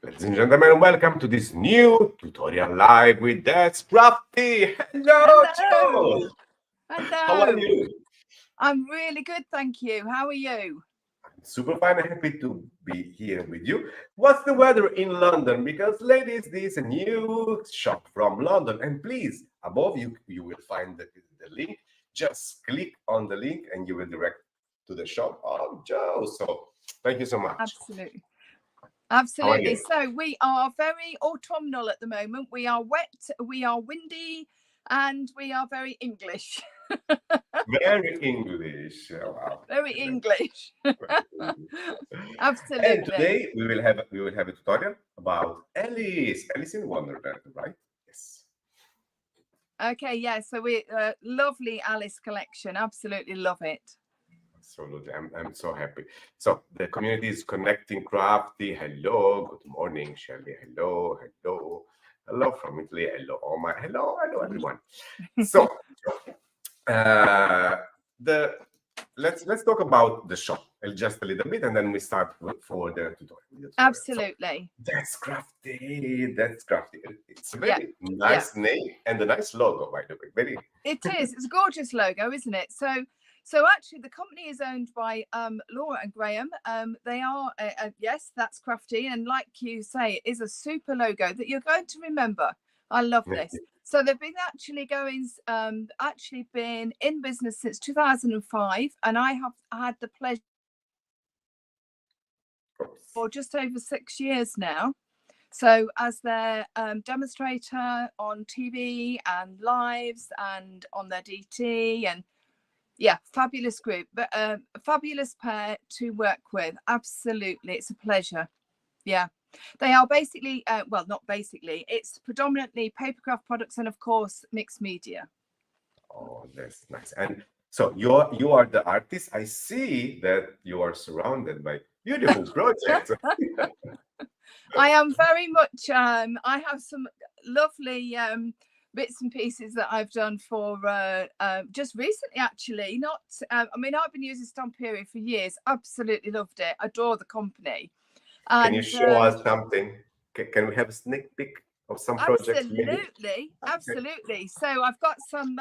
Ladies and gentlemen, welcome to this new tutorial live with That's Crafty. Hello, Hello. Joe. How are Hello. you? I'm really good, thank you. How are you? Super fine and happy to be here with you. What's the weather in London? Because, ladies, this is a new shop from London. And please, above you will find the link. Just click on the link and you will direct to the shop of Joe. So, thank you so much. Absolutely. How are Absolutely. you? So we are very autumnal at the moment. We are wet, we are windy, and we are very English. Very English. Oh, wow. Very English. And Absolutely. today we will have a tutorial about Alice in Wonderland, right? Yes. Okay, yeah. So we lovely Alice collection. Absolutely love it. Absolutely. I'm so happy. So the community is connecting crafty. Hello, good morning, Shelley. Hello, hello. Hello from Italy. Hello, Oma. Hello, everyone. So uh the let's talk about the shop just a little bit and then we start for the tutorial. So Absolutely. that's crafty. That's crafty. It's a Yeah. very Yeah. nice name and a nice logo, by the way. Very. It is. It's a gorgeous logo, isn't it? So actually, the company is owned by Laura and Graham. They are yes, that's crafty, and like you say, it is a super logo that you're going to remember. I love this. So they've been actually been in business since 2005, and I have had the pleasure for just over 6 years now. So as their demonstrator on TV and lives and on their DT and yeah, fabulous group, but a fabulous pair to work with. Absolutely, it's a pleasure. Yeah, they are basically, well, not basically, it's predominantly papercraft products and of course mixed media. Oh, that's nice. And so you are the artist. I see that you are surrounded by beautiful projects. I am very much. I have some lovely bits and pieces that I've done for just recently. Actually, not. I mean, I've been using Stamperia for years. Absolutely loved it. Adore the company. Can you And show us something? Can we have a sneak peek of some projects, maybe? absolutely, Okay. absolutely. So I've got some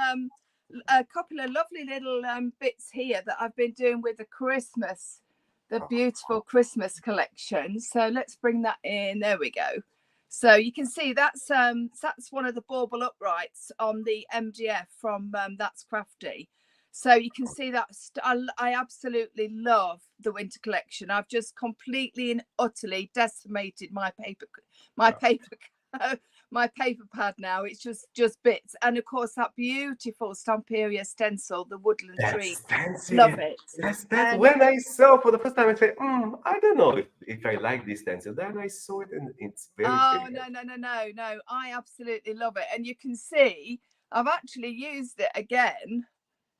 a couple of lovely little bits here that I've been doing with the beautiful Christmas collection. So let's bring that in. There we go. So you can see that's one of the bauble uprights on the MDF from That's Crafty. So you can see that I absolutely love the winter collection. I've just completely and utterly decimated my paper my paper pad now. It's just bits, and of course that beautiful Stamperia stencil, the woodland tree. That's fancy. Love it. That's And when I saw for the first time. I said, I don't know if I like this stencil. Then I saw it, and it's very, oh very nice. no, I absolutely love it. And you can see I've actually used it again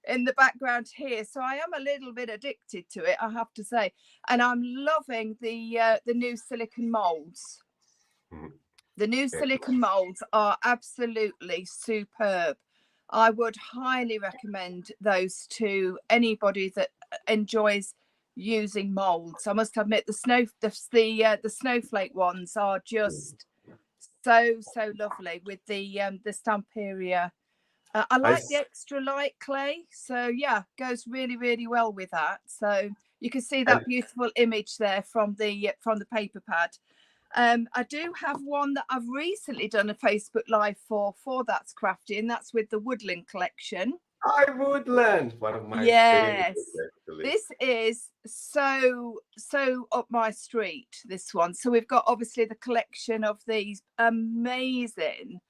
in the background here, so I am a little bit addicted to it, I have to say. And I'm loving the new silicone molds. Mhm. The new Very silicone nice. molds are absolutely superb. I would highly recommend those to anybody that enjoys using molds. I must admit the snowflake ones are just so lovely with the Stamperia. I I like the extra light clay, so yeah, goes really well with that. So you can see and that beautiful image there from the paper pad. I do have one that I've recently done a Facebook Live for That's Crafty, and that's with the Woodland collection. I Woodland, one of my favorites Yes, actually. this is so up my street, this one. So we've got obviously the collection of these amazing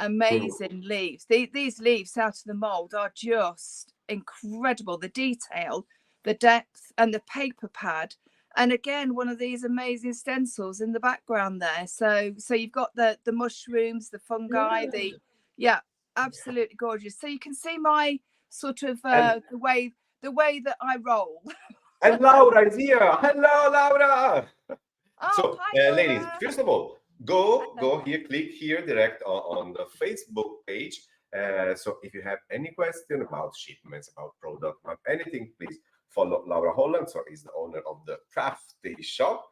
leaves. These leaves out of the mold are just incredible. The detail, the depth, and the paper pad. And again, one of these amazing stencils in the background there. So you've got the mushrooms, the fungi, yeah, absolutely gorgeous. So you can see my sort of And the way that I roll. and Laura is here. Hello, Laura. Oh, So, hi ladies, Laura. first of all, go here, click here direct on the Facebook page. So if you have any question about shipments, about product, about anything, please follow Laura Holland. So he's the owner of the Crafty shop.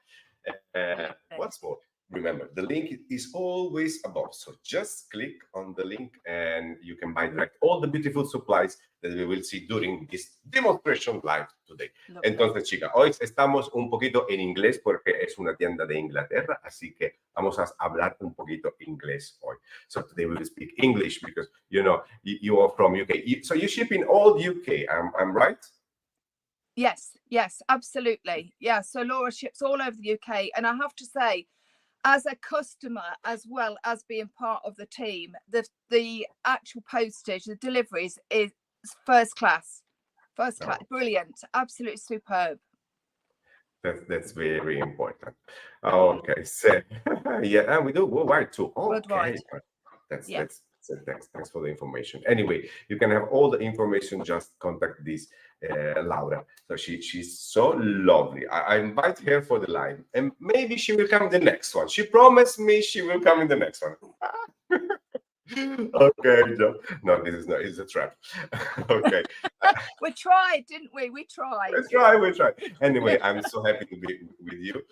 What's more, remember, the link is always above. So just click on the link and you can buy direct all the beautiful supplies that we will see during this demonstration live today. Lovely. Entonces, chicas, hoy estamos un poquito en inglés porque es una tienda de Inglaterra, así que vamos a hablar un poquito inglés hoy. So today we will speak English because, you know, you are from UK. So you ship in all UK, I'm right? Yes, absolutely. Yeah, so Laura ships all over the UK. And I have to say, as a customer, as well as being part of the team, the actual postage, the deliveries is first class, brilliant, absolutely superb. That's very important. Okay, so yeah, and we do worldwide too. Okay, thanks for the information. Anyway, you can have all the information. Just contact this Laura. So she's so lovely. I invite her for the live, and maybe she will come in the next one. She promised me she will come in the next one. Okay, Jo. No, this is not. It's a trap. Okay. We tried, didn't we? We tried. We tried. Anyway, I'm so happy to be with you,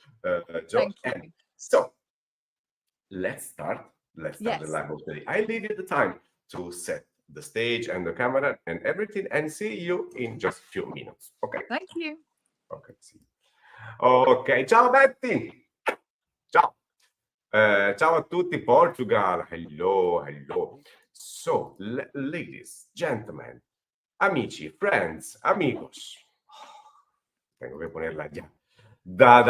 Jo. Thank you. And so let's start. The live of today. I leave you the time to set the stage and the camera and everything, and see you in just a few minutes. Okay. Thank you. Okay. See. Okay. Ciao Betty. Ciao. Ciao a tutti, Portugal. Hello. So, ladies, gentlemen, amici, friends, amigos. Tengo que ponerla ya. Da.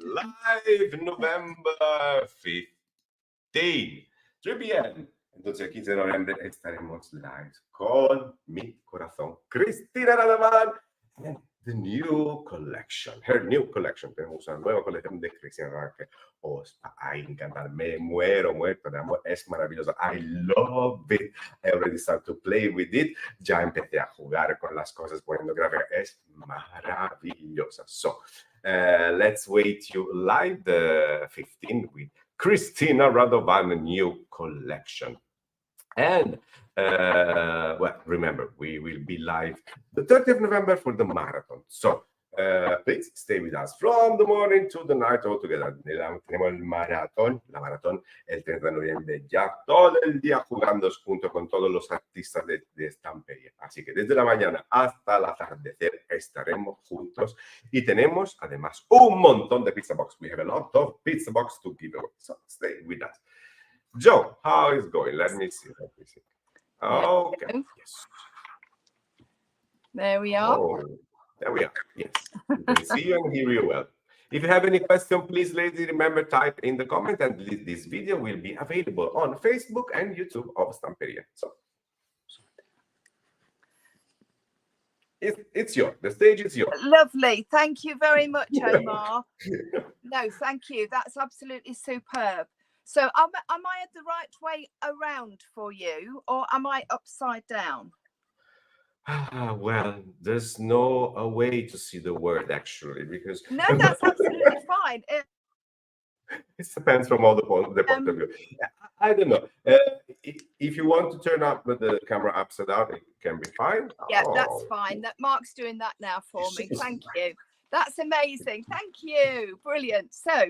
Live November 15, 3 p.m. Entonces, el 15 de noviembre estaremos live con mi corazón, Cristina Radaman. The new collection, her new collection. Tenemos una nueva colección de Cristina que os va a encantar. Me muerto de amor. Es maravillosa. I love it. I already started to play with it. Ya empecé a jugar con las cosas poniendo gráfica. Es maravillosa. So, let's wait you live the 15th with Cristina Radovan new collection. And well, remember, we will be live the 30th of November for the marathon. So please stay with us from the morning to the night all together. Tenemos la maratón el 30 de noviembre, ya todo el día jugando junto con todos los artistas de estampería. Así que desde la mañana hasta el atardecer estaremos juntos y tenemos además un montón de pizza box. We have a lot of pizza box to give away. So stay with us. Jo, how is it going? Let me see. Okay. Yes. There we are. Oh, there we are. Yes. You can see you and hear you well. If you have any question, please, ladies, remember, type in the comment, and this video will be available on Facebook and YouTube of Stamperia. So it's yours. The stage is yours. Lovely. Thank you very much, Omar. No, thank you. That's absolutely superb. So am I the right way around for you, or am I upside down? Well, there's no way to see the word, actually, because... No, that's absolutely fine. It depends from all the point of view. I don't know. If you want to turn up with the camera upside down, it can be fine. Yeah, that's fine. Mark's doing that now for me. Thank you. That's amazing. Thank you. Brilliant. So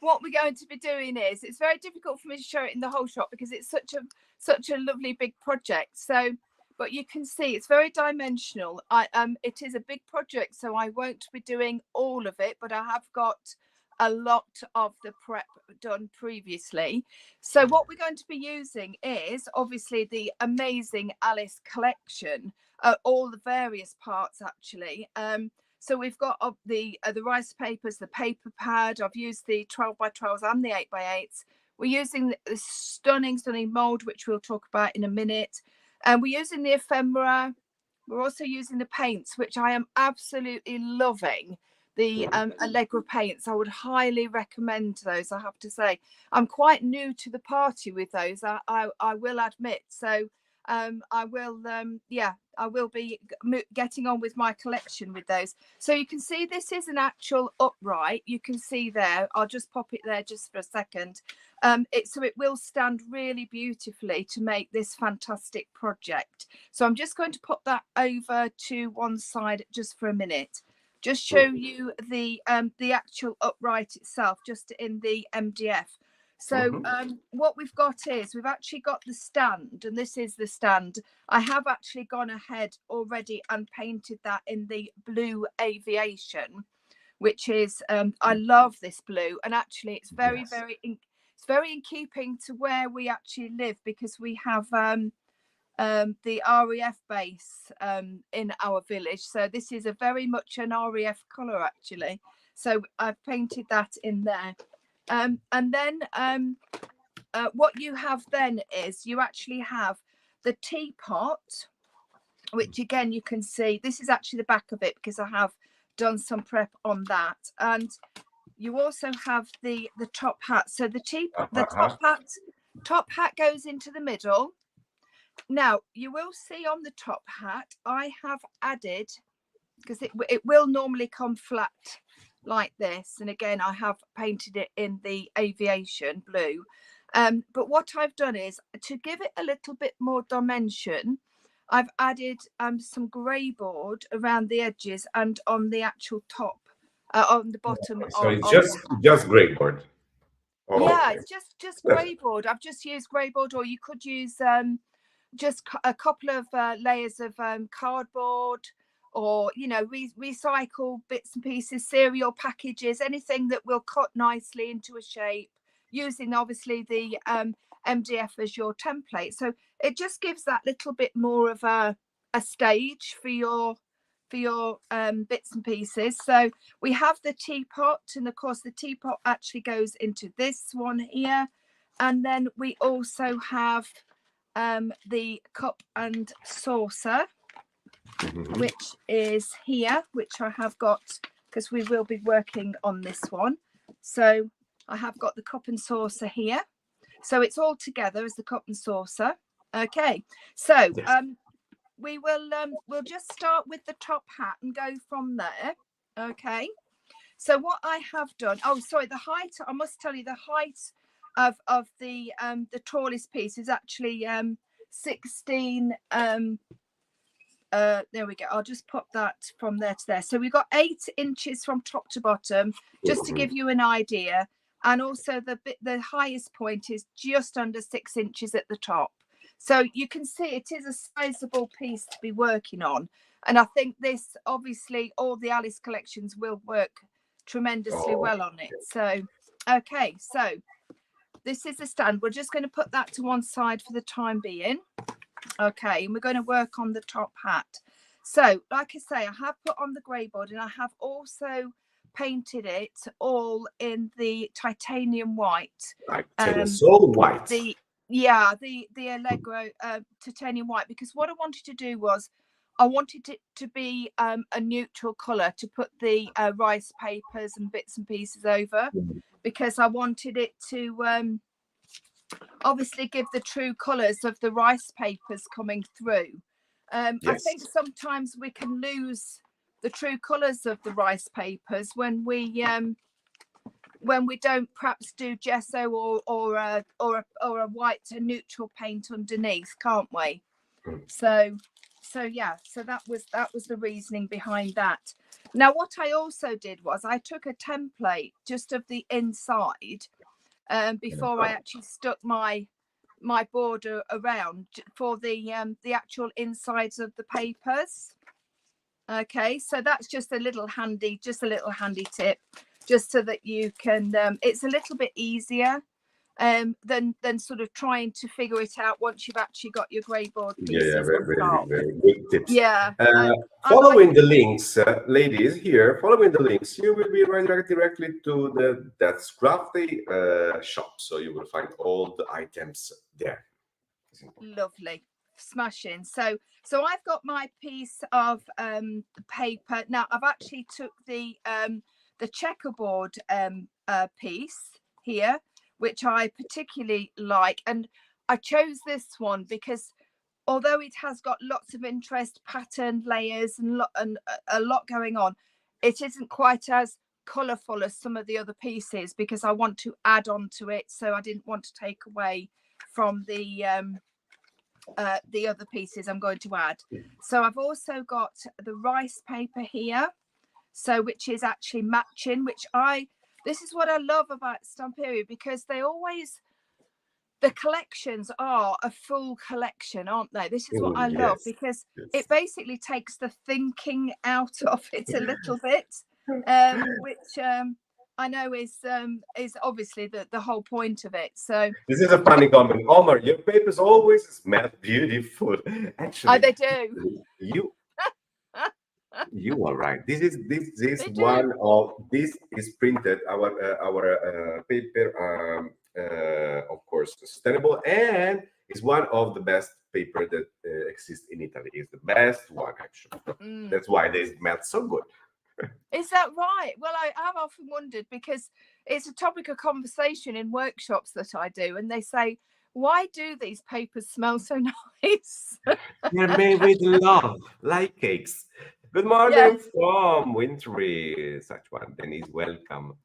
what we're going to be doing is, it's very difficult for me to show it in the whole shop because it's such a lovely big project. So, but you can see it's very dimensional. It is a big project, so I won't be doing all of it, but I have got a lot of the prep done previously. So what we're going to be using is obviously the amazing Alice collection, all the various parts actually. So we've got the rice papers, the paper pad. I've used the 12x12s and the 8x8s. We're using the stunning mold, which we'll talk about in a minute. And we're using the ephemera. We're also using the paints, which I am absolutely loving. The Allegra paints. I would highly recommend those, I have to say. I'm quite new to the party with those, I will admit. So I will be getting on with my collection with those. So you can see this is an actual upright. You can see there. I'll just pop it there just for a second. So it will stand really beautifully to make this fantastic project. So I'm just going to put that over to one side just for a minute. just show you the actual upright itself, just in the MDF. So what we've got is we've actually got the stand, and this is the stand. I have actually gone ahead already and painted that in the blue aviation, which is I love this blue, and actually it's very it's very in keeping to where we actually live, because we have the RAF base in our village. So this is a very much an RAF colour actually. So I've painted that in there. And then what you have then is you actually have the teapot, which again you can see, this is actually the back of it because I have done some prep on that. And you also have the top hat. So the top hat goes into the middle. Now you will see on the top hat I have added, because it will normally come flat like this, and again I have painted it in the aviation blue, but what I've done is to give it a little bit more dimension, I've added some grey board around the edges and on the actual top, on the bottom. So it's just grey board. Oh, yeah, okay. It's just grey board. I've just used grey board, or you could use just a couple of layers of cardboard, or recycle bits and pieces, cereal packages, anything that will cut nicely into a shape, using obviously the MDF as your template. So it just gives that little bit more of a stage for your bits and pieces. So we have the teapot, and of course the teapot actually goes into this one here, and then we also have the cup and saucer, which is here, which I have got because we will be working on this one. So I have got the cup and saucer here, so it's all together as the cup and saucer. Okay, so we will we'll just start with the top hat and go from there. Okay, so what I have done, oh sorry, the height, I must tell you, the height of the tallest piece is actually 16 there we go, I'll just pop that from there to there. So we've got 8 inches from top to bottom, just to give you an idea, and also the highest point is just under 6 inches at the top. So you can see it is a sizable piece to be working on, and I think this, obviously all the Alice collections will work tremendously well on it. So okay, so this is the stand. We're just going to put that to one side for the time being. Okay, and we're going to work on the top hat. So like I say, I have put on the grey board, and I have also painted it all in the titanium white. So white. The Allegro titanium white, because what I wanted to do was I wanted it to be a neutral colour to put the rice papers and bits and pieces over, because I wanted it to obviously give the true colours of the rice papers coming through. I think sometimes we can lose the true colours of the rice papers when we don't perhaps do gesso or a white, a neutral paint underneath, can't we? So yeah, so that was the reasoning behind that. Now what I also did was I took a template just of the inside before I actually stuck my border around for the actual insides of the papers. Okay, so that's just a little handy tip, just so that you can it's a little bit easier than sort of trying to figure it out once you've actually got your grey board pieces. Very good tips. Yeah. Following the links, ladies, here, following the links, you will be redirected directly to the That's Crafty shop. So you will find all the items there. Lovely. Smashing. So I've got my piece of paper. Now I've actually took the checkerboard piece here, which I particularly like, and I chose this one because although it has got lots of interest, pattern, layers, and a lot going on, it isn't quite as colourful as some of the other pieces, because I want to add on to it, so I didn't want to take away from the other pieces I'm going to add. So I've also got the rice paper here, so which is actually matching, this is what I love about Stamperia, because the collections are a full collection, aren't they? This is what I love, because it basically takes the thinking out of it a little bit, which I know is obviously the whole point of it. So this is a funny comment. Omar, your papers always smell beautiful. Actually, they do. You are right. This is one of this is printed our paper, of course, sustainable, and is one of the best paper that exists in Italy. It's the best one, actually. That's why they smell so good. Is that right? Well, I have often wondered, because it's a topic of conversation in workshops that I do, and they say, why do these papers smell so nice? They're made with love, like cakes. Good morning from Wintry. Such one, Denise, welcome.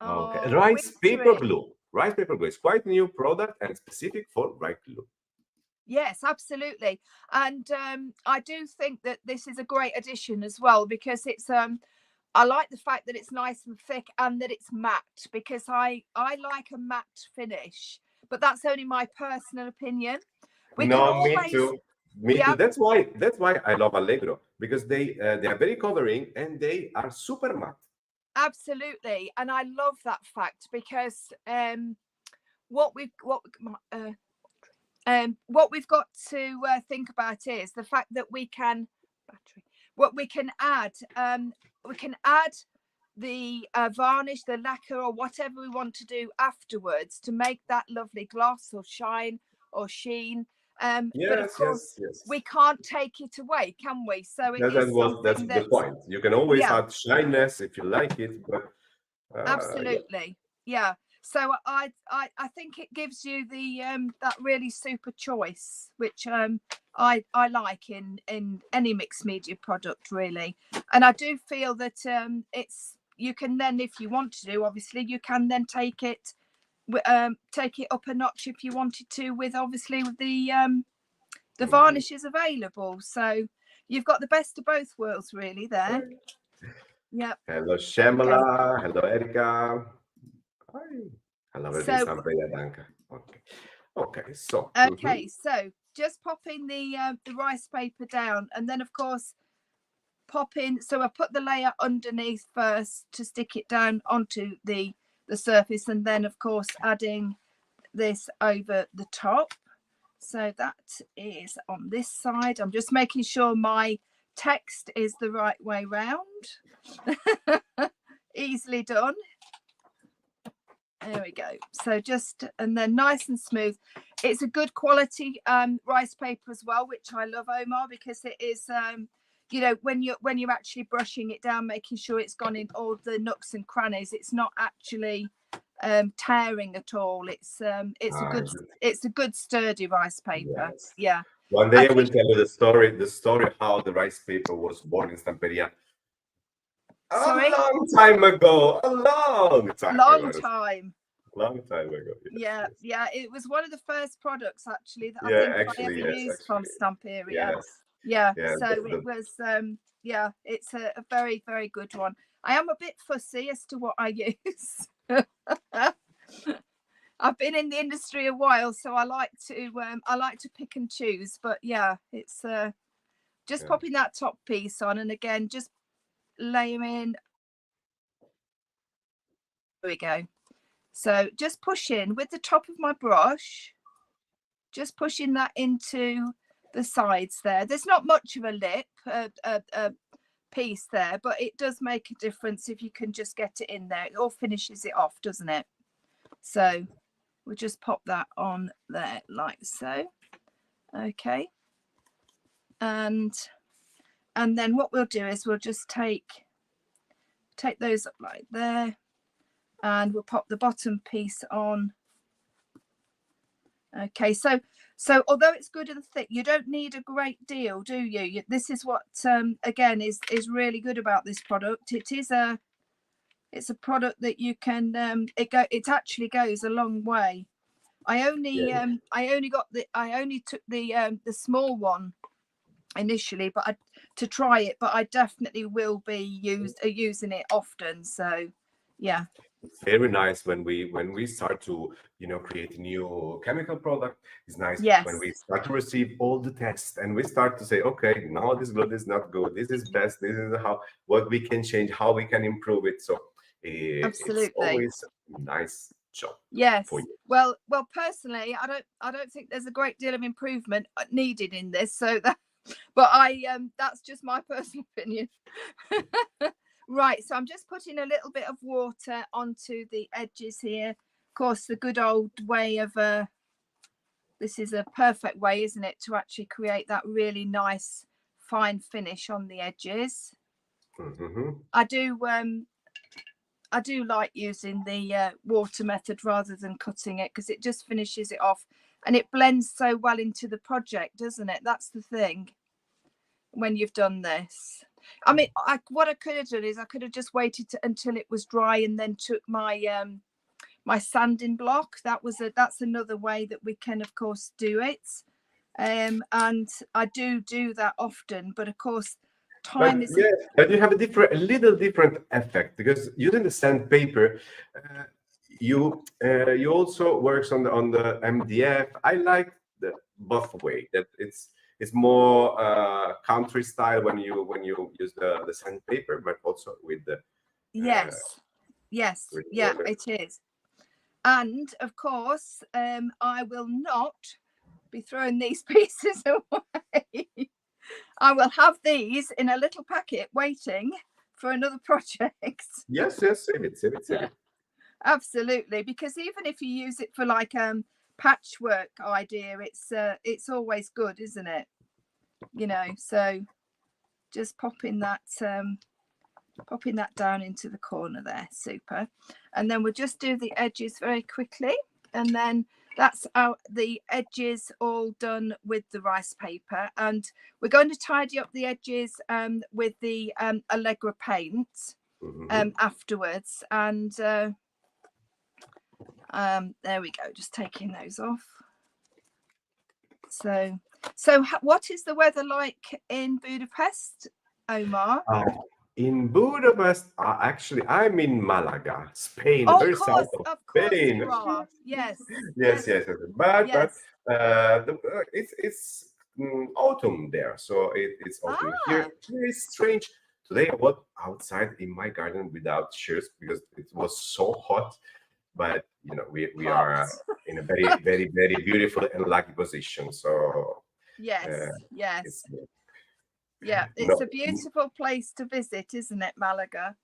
Okay, rice paper glue. Rice paper glue is quite a new product and specific for rice glue. Yes, absolutely. And I do think that this is a great addition as well, because it's I like the fact that it's nice and thick and that it's matte, because I like a matte finish, but that's only my personal opinion. Me too. Me too. That's why I love Allegro, because they are very covering and they are super matte. Absolutely, and I love that fact, because what we've got to think about is the fact that we can add the varnish, the lacquer, or whatever we want to do afterwards to make that lovely gloss or shine or sheen. But of course, we can't take it away, can we? So that's the point. You can always add shyness if you like it, but absolutely, yeah. So I think it gives you the that really super choice, which I like in any mixed media product, really. And I do feel that you can then, if you want to do, obviously you can then take it up a notch if you wanted to, with obviously with the varnishes available. So you've got the best of both worlds, really, there. Yep. Hello, Shamala. Hello, Erica. Hi. Hello, Danka. Okay. So. Okay, so just pop in the rice paper down, and then of course pop in. So I put the layer underneath first to stick it down onto the surface, and then of course adding this over the top. So that is on this side. I'm just making sure my text is the right way round. Easily done. There we go. So just, and then nice and smooth. It's a good quality rice paper as well, which I love, Omar, because it is you know, when you're actually brushing it down, making sure it's gone in all the nooks and crannies, it's not actually tearing at all. It's a good sturdy rice paper. Yes. Yeah. One day I will tell you the story how the rice paper was born in Stamperia. Long time ago. Long time ago. Yes. Yeah. It was one of the first products actually that I ever used from Stamperia. Yeah. So it was it's a very, very good one. I am a bit fussy as to what I use. I've been in the industry a while, so I like to pick and choose. But yeah, it's just popping that top piece on, and again just layering. There we go. So just push in with the top of my brush, just pushing that into the sides there. There's not much of a lip piece there, but it does make a difference if you can just get it in there. It all finishes it off, doesn't it? So we'll just pop that on there like so. Okay. And then what we'll do is we'll just take those up like there, and we'll pop the bottom piece on. Okay, so although it's good and thick, you don't need a great deal, do you? This is what again is really good about this product. It's a product that you can it actually goes a long way. I only took the small one initially, but to try it, but I definitely will be using it often. So yeah. Very nice when we start to create a new chemical product. It's nice Yes. when we start to receive all the tests and we start to say, okay, now this is good, this is not good, this is best, this is what we can change, how we can improve it. So it's Absolutely. always a nice job. Yes. For you. Well, personally, I don't think there's a great deal of improvement needed in this. So that, but that's just my personal opinion. Right, so I'm just putting a little bit of water onto the edges here. Of course, the good old way of this is a perfect way, isn't it, to actually create that really nice fine finish on the edges. Mm-hmm. I do like using the water method rather than cutting it, because it just finishes it off and it blends so well into the project, doesn't it? That's the thing when you've done this. I mean, what I could have done is I could have just waited until it was dry and then took my my sanding block. That's another way that we can, of course, do it. And I do that often, but of course, time is. Yeah, but you have a little different effect, because using the sandpaper, you also works on the MDF. I like the both way, that it's more country style when you use the sandpaper, but also with the Yes, yeah, it is. And of course, I will not be throwing these pieces away. I will have these in a little packet waiting for another project. Yes, save it. Absolutely, because even if you use it for like patchwork idea, it's always good, isn't it? So just popping that down into the corner there. Super. And then we'll just do the edges very quickly, and then that's the edges all done with the rice paper, and we're going to tidy up the edges with the Allegra paint afterwards. And there we go, just taking those off. So what is the weather like in Budapest, Omar? In Budapest, actually, I'm in Malaga, Spain, very south of Spain. You are. Yes. Yes. But it's autumn there, so it's autumn here. Very strange. Today I walked outside in my garden without shoes because it was so hot. But we are in a very, very, very beautiful and lucky position. So yes. Yeah, it's a beautiful place to visit, isn't it, Malaga?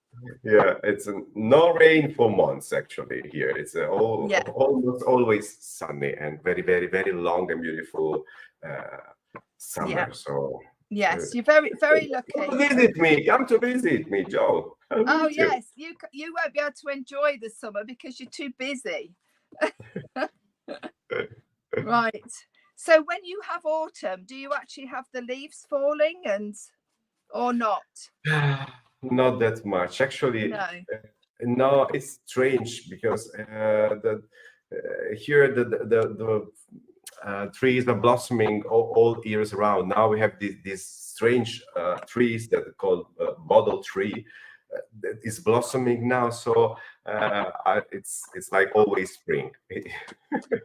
Yeah, it's no rain for months actually here. It's almost always sunny and very, very, very long and beautiful summer. Yeah. So yes, you're very, very lucky. Come to visit me, Jo. Oh yes, you won't be able to enjoy the summer because you're too busy. Right. So when you have autumn, do you actually have the leaves falling or not? Not that much, actually. No, it's strange because here the trees are blossoming all years around. Now we have these strange trees that are called bottle tree that is blossoming now. So it's like always spring.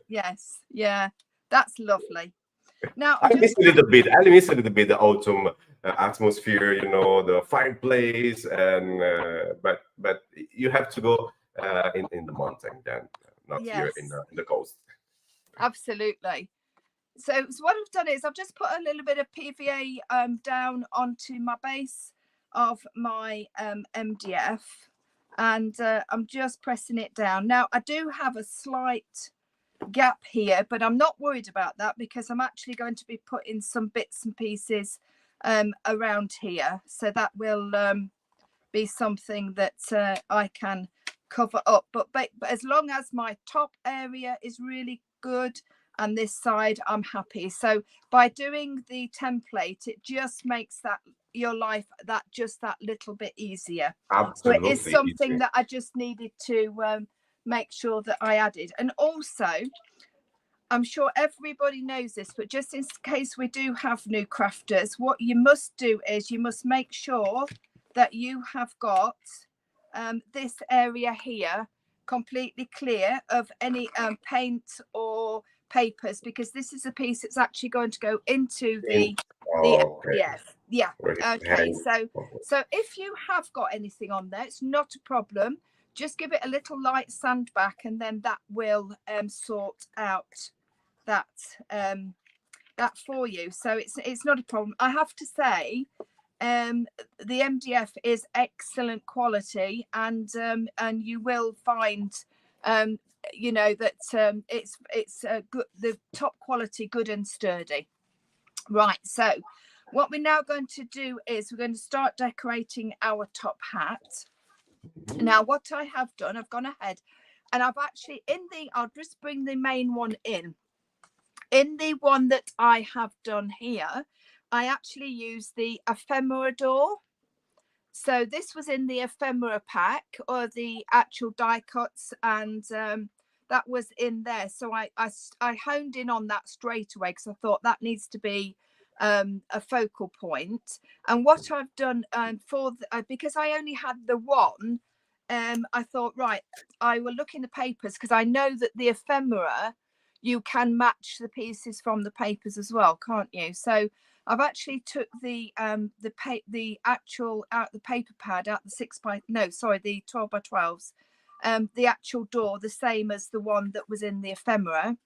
Yes, yeah. That's lovely. Now I miss a little bit the autumn atmosphere, the fireplace, and but you have to go in the mountain then, not here in the coast. Absolutely. So what I've done is I've just put a little bit of PVA down onto my base of my MDF, and I'm just pressing it down. Now I do have a slight gap here, but I'm not worried about that because I'm actually going to be putting some bits and pieces around here, so that will be something that I can cover up, but as long as my top area is really good and this side, I'm happy. So by doing the template, it just makes your life just that little bit easier. Absolutely. So it is something that I just needed to make sure that I added. And also I'm sure everybody knows this, but just in case we do have new crafters, what you must do is you must make sure that you have got this area here completely clear of any paint or papers, because this is a piece that's actually going to go into the Okay. MDF. Yeah. Where it Okay. hangs. So if you have got anything on there, it's not a problem. Just give it a little light sand back, and then that will sort out that that for you. So it's not a problem. I have to say, the MDF is excellent quality, and you will find you know that it's good, the top quality, good and sturdy. Right, so what we're now going to do is we're going to start decorating our top hat. Now what I have done, I've gone ahead and I've actually I'll just bring the main one in the one that I have done here. I actually used the ephemera door. So this was in the ephemera pack, or the actual die cuts, and that was in there. So I honed in on that straight away, because I thought that needs to be a focal point. And what I've done because I only had the one, I thought, right, I will look in the papers, because I know that the ephemera, you can match the pieces from the papers as well, can't you? So I've actually took the actual out the paper pad out the 12 by 12s, the actual door, the same as the one that was in the ephemera.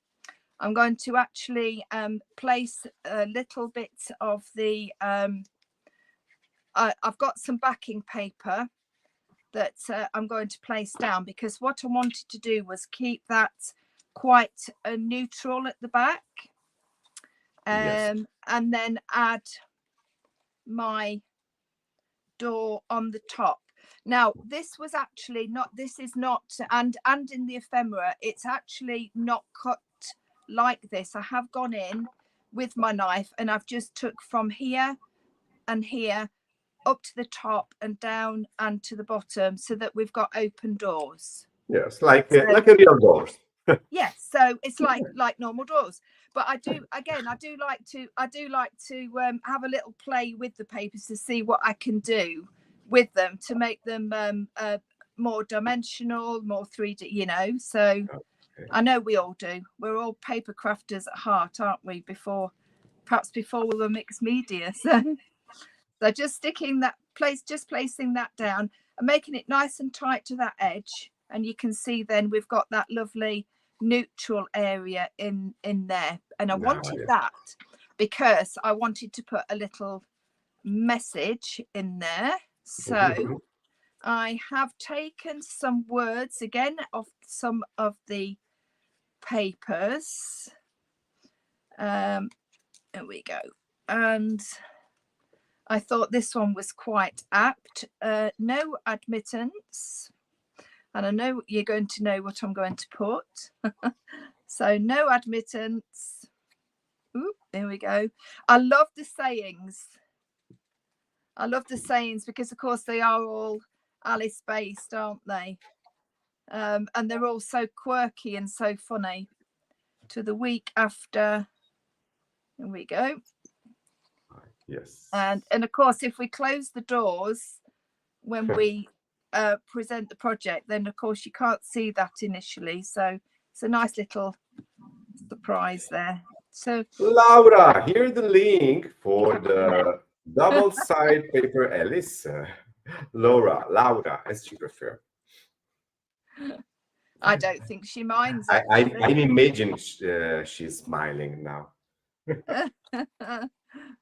I'm going to actually place a little bit of the I've got some backing paper that I'm going to place down, because what I wanted to do was keep that quite neutral at the back. Yes. And then add my door on the top. Now this was actually not, this is not, and in the ephemera it's actually not cut like this. I have gone in with my knife and I've just took from here and here up to the top and down and to the bottom, so that we've got open doors. Yes, like a real doors. Yes, so it's like normal doors. But I do like to have a little play with the papers to see what I can do with them to make them more dimensional, more 3D, you know. So okay. I know we all do. We're all paper crafters at heart, aren't we? Perhaps before we were mixed media. So just placing that down and making it nice and tight to that edge. And you can see then we've got that lovely neutral area in there. And I wanted that because I wanted to put a little message in there. So I have taken some words again off some of the papers. There we go. And I thought this one was quite apt. No admittance. And I know you're going to know what I'm going to put. So no admittance. Ooh, there we go. I love the sayings. I love the sayings because, of course, they are all Alice based, aren't they? And they're all so quirky and so funny. To the week after. There we go. Yes. And of course, if we close the doors when we present the project, then of course you can't see that initially. So it's a nice little surprise there. So Laura, here's the link for the double side paper Alice. Laura, as you prefer. I don't think she minds. I imagine she's smiling now.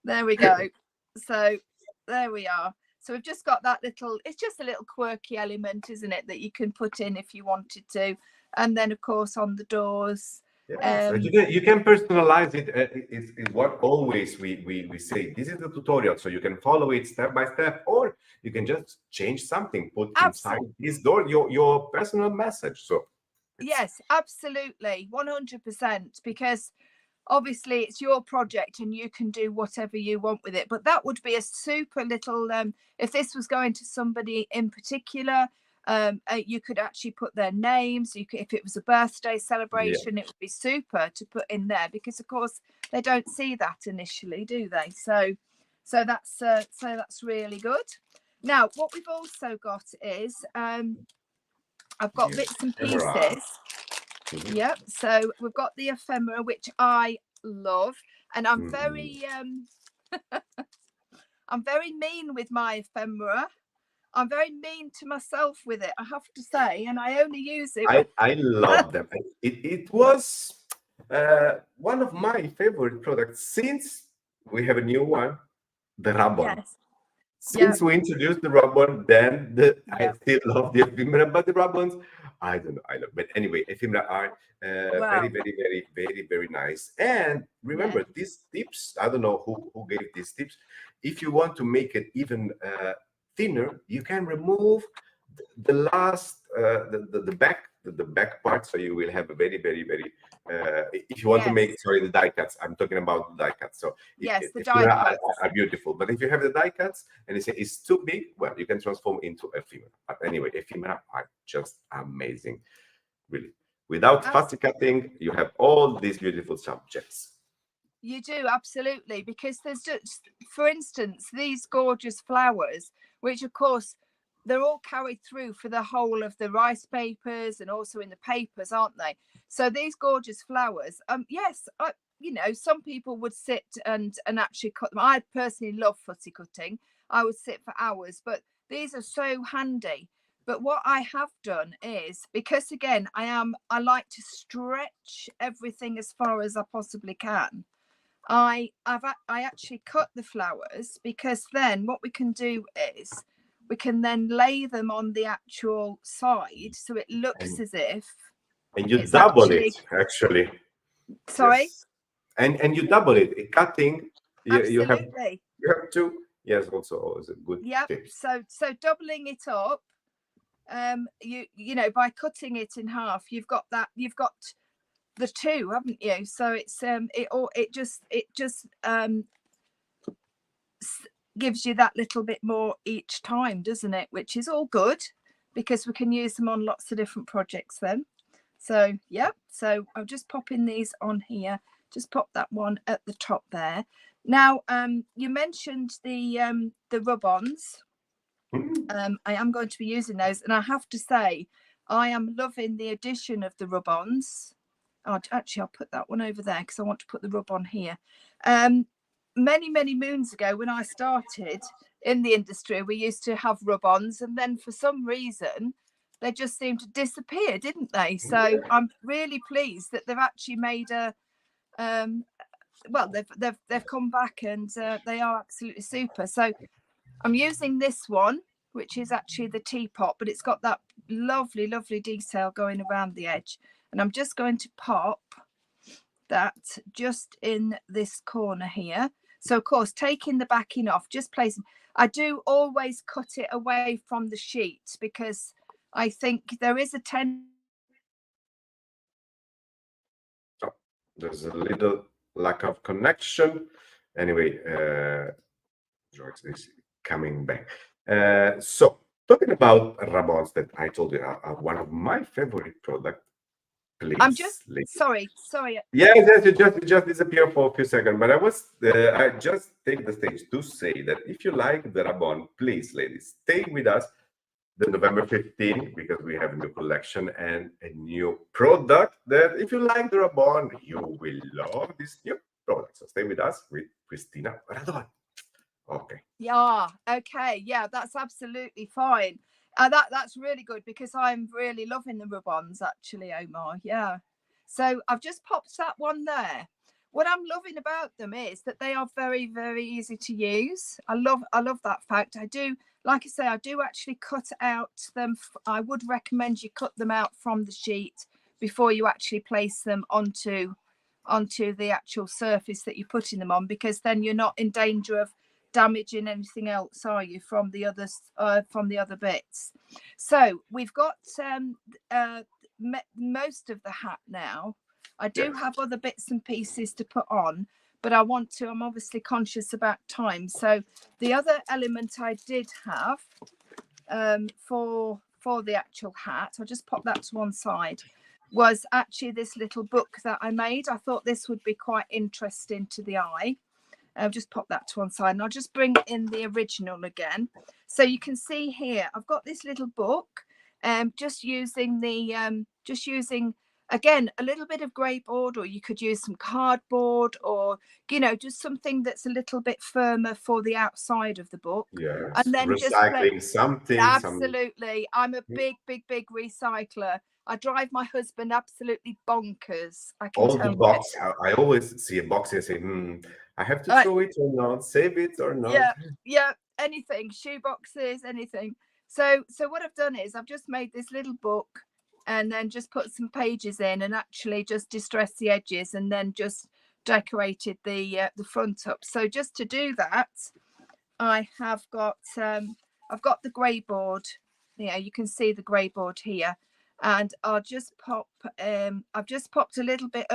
There we go. So there we are. So we've just got that little, it's just a little quirky element, isn't it, that you can put in if you wanted to. And then, of course, on the doors. Yes. You can personalize it. It's what always we say. This is the tutorial, so you can follow it step by step, or you can just change something, put inside this door your personal message. So yes, absolutely, 100%, because obviously it's your project and you can do whatever you want with it. But that would be a super little if this was going to somebody in particular, You could actually put their names. You could, if it was a birthday celebration, it would be super to put in there, because of course they don't see that initially, do they? So that's really good. Now what we've also got is I've got bits and pieces. Yep. So we've got the ephemera, which I love, and I'm very I'm very mean with my ephemera. I'm very mean to myself with it, I have to say, and I only use it. I love them. It was one of my favorite products since we have a new one, the Rabon. Yes. Since we introduced the Rabon, then I still love the ephemera, but the Rabons, I don't know, I love. But anyway, ephemera are very, very, very, very, very nice. And remember, these tips, I don't know who gave these tips. If you want to make it even thinner, you can remove the last the back part, so you will have a very, very, very if you want to make, sorry, the die cuts, I'm talking about the die cuts. So the die cuts are beautiful, but if you have the die cuts and you say it's too big, well, you can transform into ephemera. But anyway, ephemera are just amazing, really. Without fussy cutting, you have all these beautiful subjects. You do, absolutely, because there's just, for instance, these gorgeous flowers, which of course they're all carried through for the whole of the rice papers and also in the papers, aren't they? So these gorgeous flowers, yes, you know, some people would sit and actually cut them. I personally love fussy cutting. I would sit for hours, but these are so handy. But what I have done is, because again, I like to stretch everything as far as I possibly can. I actually cut the flowers, because then what we can do is we can then lay them on the actual side, so it looks as if, and you double it actually. Sorry. Yes. And you double it. Cutting, you have to. Yes, also is a good tip. So doubling it up, you know, by cutting it in half, you've got the two, haven't you? So it's it just gives you that little bit more each time, doesn't it? Which is all good, because we can use them on lots of different projects then. So so I'm just popping these on here. Just pop that one at the top there. Now you mentioned the rub-ons. I am going to be using those, and I have to say I am loving the addition of the rub-ons. Actually, I'll put that one over there, because I want to put the rub-on here. Many moons ago, when I started in the industry, we used to have rub-ons, and then for some reason they just seemed to disappear, didn't they? So I'm really pleased that they've actually made a well, they've come back, and they are absolutely super. So I'm using this one, which is actually the teapot, but it's got that lovely detail going around the edge, and I'm just going to pop that just in this corner here. So of course, taking the backing off, just placing, I do always cut it away from the sheet, because I think there is a there's a little lack of connection. Anyway, George is coming back. So talking about Rabons, that I told you are one of my favorite products. Please, I'm just sorry. Yes, you just disappear for a few seconds. But I just take the stage to say that if you like the Rabon, please, ladies, stay with us the November 15th, because we have a new collection and a new product that, if you like the Rabon, you will love this new product. So stay with us with Cristina Radon. Okay. Yeah. Okay. Yeah, that's absolutely fine. That's really good, because I'm really loving the rub-ons actually, Omar. Yeah. So I've just popped that one there. What I'm loving about them is that they are very easy to use. I love that fact. I do, like I say, I do actually cut out them. I would recommend you cut them out from the sheet before you actually place them onto the actual surface that you're putting them on, because then you're not in danger of damaging anything else, are you, from the other bits. So we've got most of the hat now. I do have other bits and pieces to put on, but I'm obviously conscious about time. So the other element I did have for for the actual hat, I'll just pop that to one side, was actually this little book that I made. I thought this would be quite interesting to the eye. I'll just pop that to one side, and I'll just bring in the original again. So you can see here, I've got this little book, just using again a little bit of grey board, or you could use some cardboard, or just something that's a little bit firmer for the outside of the book. Yes, and then recycling something. Absolutely. I'm a big recycler. I drive my husband absolutely bonkers. I can All tell the box. I always see a box and say, I have to throw it or not, save it or not. Yeah, anything, shoe boxes, anything. So what I've done is I've just made this little book, and then just put some pages in, and actually just distressed the edges, and then just decorated the front up. So just to do that, I have got I've got the grey board. You can see the grey board here, and I'll just pop I've just popped a little bit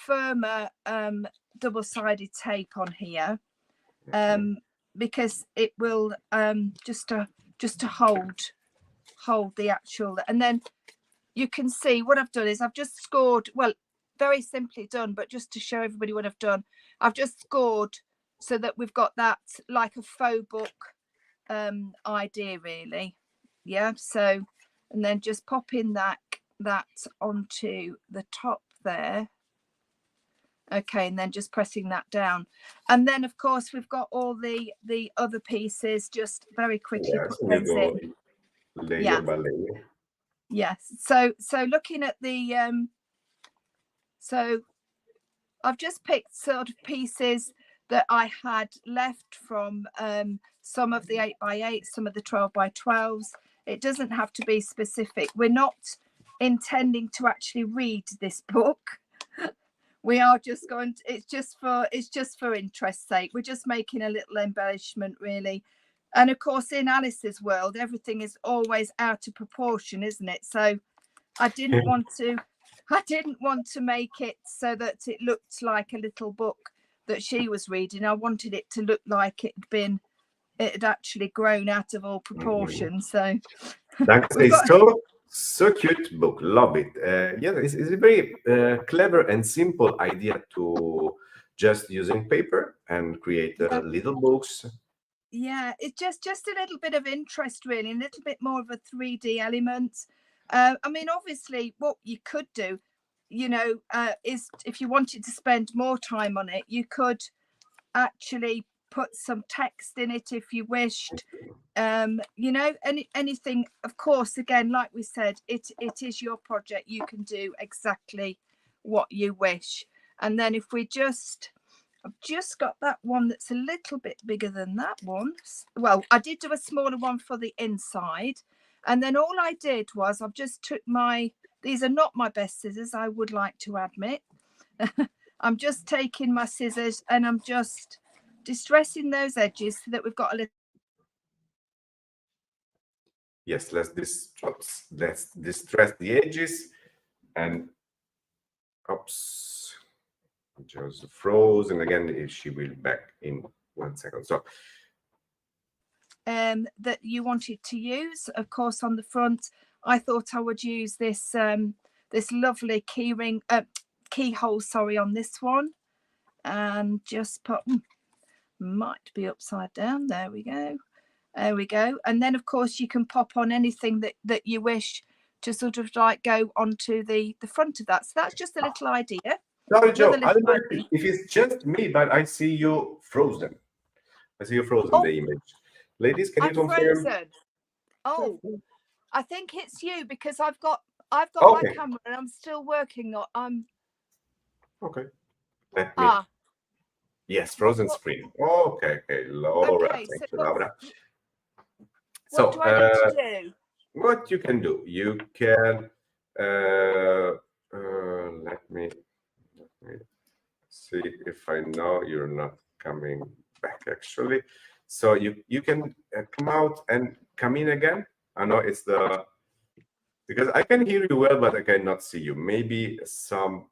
firmer double-sided tape on here, because it will just to hold the actual. And then you can see what I've done is I've just scored, well, very simply done, but just to show everybody what I've done, I've just scored so that we've got that like a faux book idea, really. So, and then just pop in that onto the top there. Okay, and then just pressing that down, and then of course we've got all the other pieces. Just very quickly put those in. Layer by layer. Yes. So looking at the so I've just picked sort of pieces that I had left from some of the 8x8, some of the 12x12s. It doesn't have to be specific. We're not intending to actually read this book. We are just going to, it's just for interest's sake. We're just making a little embellishment, really. And of course, in Alice's world, everything is always out of proportion, isn't it? So I didn't want to make it so that it looked like a little book that she was reading. I wanted it to look like it had actually grown out of all proportion. So so cute book, love it. It's a very clever and simple idea to just using paper and create little books. Yeah, it's just a little bit of interest, really, a little bit more of a 3D element. I mean, obviously, what you could do, is if you wanted to spend more time on it, you could actually put some text in it if you wished. Anything. Of course, again, like we said, it is your project. You can do exactly what you wish. And then if we I've just got that one that's a little bit bigger than that one. Well, I did do a smaller one for the inside. And then all I did was I've just took these are not my best scissors, I would like to admit. I'm just taking my scissors and I'm just distressing those edges so that we've got a little. Yes, let's distress the edges. And oops, just frozen again. She will be back in 1 second. So that you wanted to use, of course, on the front, I thought I would use this this lovely keyhole, on this one, and just put, might be upside down. There we go. And then of course you can pop on anything that you wish to sort of like go onto the front of that. So that's just a little idea. Sorry, Jo, I don't know if it's just me, but I see you frozen. I see you frozen, the image. Ladies, can you confirm? Frozen. Oh, I think it's you, because I've got my camera and I'm still working on. Okay. Let me. Yes, frozen screen. Okay, Laura. Okay, thank you, Laura. What do I need to do? What you can do? You can. Let me see if I know you're not coming back, actually. So you can come out and come in again. I know it's because I can hear you well, but I cannot see you. Maybe some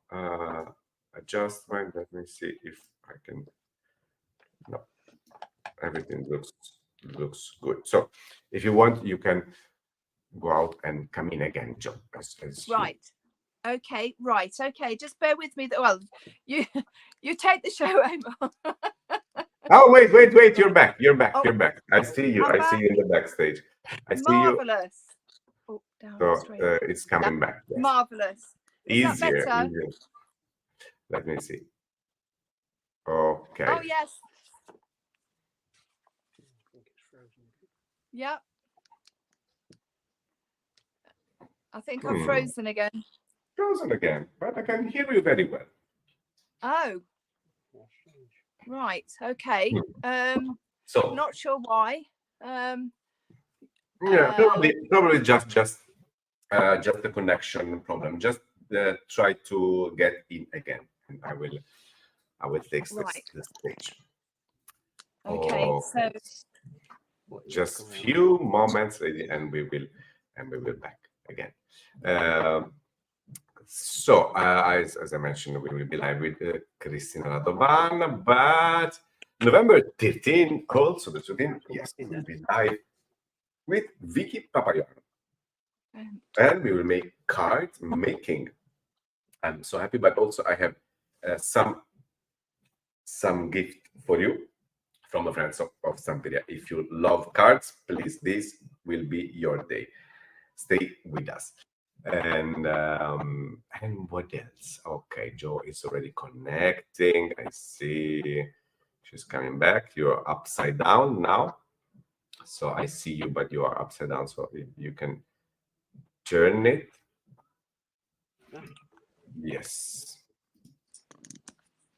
adjustment. Let me see if I can. No, everything looks good. So if you want, you can go out and come in again, Jo. Right. Okay. Right. Okay. Just bear with me. Well, you take the show, Omar. Oh, wait. You're back. You're back. Oh, You're back. I see you. I'm I see back. you in the backstage. I see you. Marvelous. Oh, down So straight. it's coming back. Yes. Marvelous. Is that Easier. better? Let me see. Okay. Oh, yes. Yeah. I think I've frozen again. Frozen again, but I can hear you very well. Oh. Right. Okay. So Not sure why. yeah, probably just a connection problem. Just try to get in again, and I will take the stage. Okay. So just few moments, and we will back again. So as I mentioned, we will be live with Cristina Radovan, but November 13, also the 13th, yes, we will be live with Vicky Papayono. And we will make card making. I'm so happy, but also I have some gift for you from the friends of Sampiria. If you love cards, please, this will be your day. Stay with us. And what else? Okay, Jo is already connecting. I see she's coming back. You're upside down now. So I see you, but you are upside down. So you can turn it. Yes.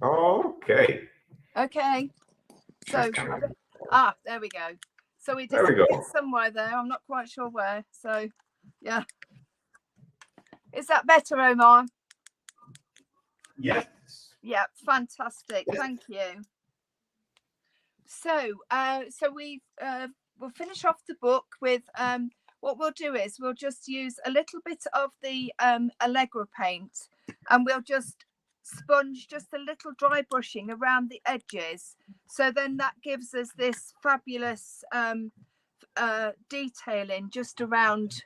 Okay. okay. So there we go. So we There we go. somewhere there. I'm not quite sure where. So yeah. Is that better, Omar? Yes. Yeah, fantastic. Thank you. So we'll finish off the book with what we'll do is we'll just use a little bit of the Allegra paint, and we'll just sponge just a little dry brushing around the edges. So then that gives us this fabulous detailing just around.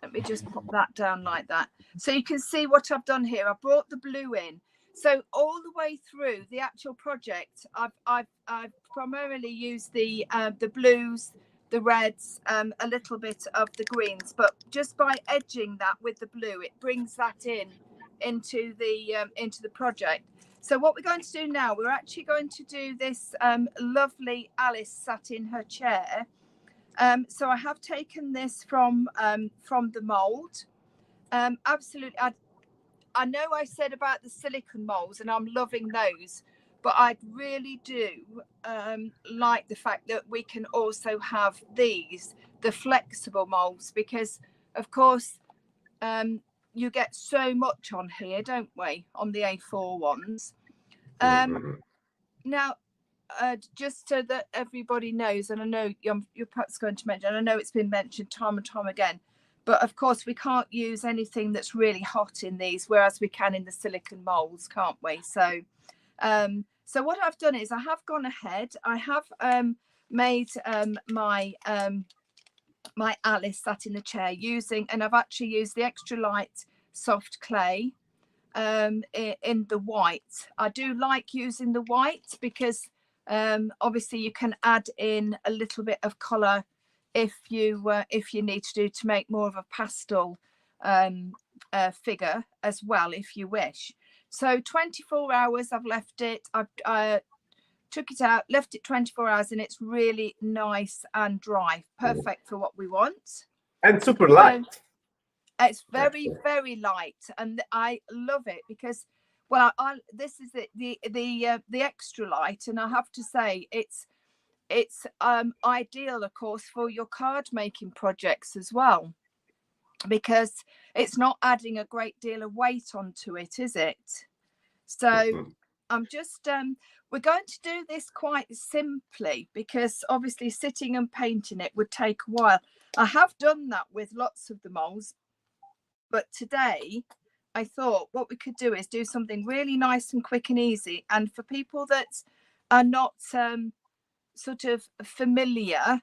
Let me just pop that down like that. So you can see what I've done here. I brought the blue in. So all the way through the actual project, I've primarily used the blues, the reds, a little bit of the greens, but just by edging that with the blue, it brings that into the project. So what we're going to do now, we're actually going to do this lovely Alice sat in her chair. So I have taken this from the mold. Absolutely, I know I said about the silicone molds, and I'm loving those, but I really do like the fact that we can also have these, the flexible molds, because of course you get so much on here, don't we, on the A4 ones. Now, just so that everybody knows, and I know you're perhaps going to mention, and I know it's been mentioned time and time again, but of course we can't use anything that's really hot in these, whereas we can in the silicone molds, can't we? So so what I've done is I have gone ahead, I have made my my Alice sat in the chair and I've actually used the extra light soft clay in the white. I do like using the white because obviously you can add in a little bit of color if you need to make more of a pastel figure as well, if you wish. So 24 hours I've left it. I took it out, left it 24 hours, and it's really nice and dry, perfect for what we want. And super light. It's very, very light, and I love it because, well, this is the extra light, and I have to say it's ideal, of course, for your card making projects as well, because it's not adding a great deal of weight onto it, is it? So I'm just we're going to do this quite simply because obviously sitting and painting it would take a while. I have done that with lots of the molds, but today I thought what we could do is do something really nice and quick and easy. And for people that are not sort of familiar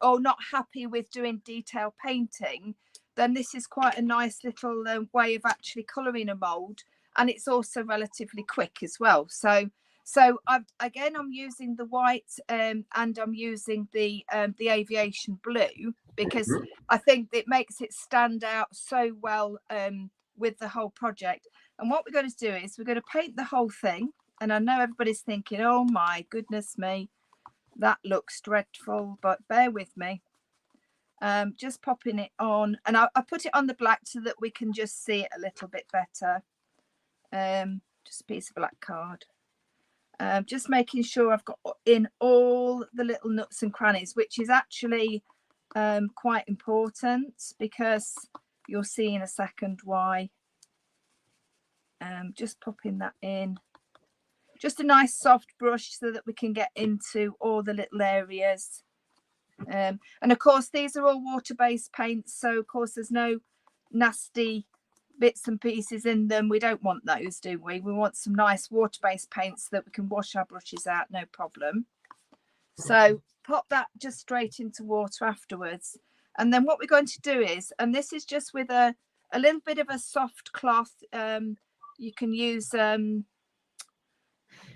or not happy with doing detail painting, then this is quite a nice little way of actually colouring a mould, and it's also relatively quick as well. So I'm using the white and I'm using the aviation blue because I think it makes it stand out so well with the whole project. And what we're going to do is we're going to paint the whole thing. And I know everybody's thinking, oh my goodness me, that looks dreadful, but bear with me. Just popping it on, and I put it on the black so that we can just see it a little bit better. Just a piece of black card. Just making sure I've got in all the little nooks and crannies, which is actually quite important because you'll see in a second why. Just popping that in. Just a nice soft brush so that we can get into all the little areas. And of course, these are all water-based paints. So, of course, there's no nasty bits and pieces in them. We don't want those, do we? We want some nice water-based paints so that we can wash our brushes out, no problem. So pop that just straight into water afterwards. And then what we're going to do is, and this is just with a little bit of a soft cloth. You can use...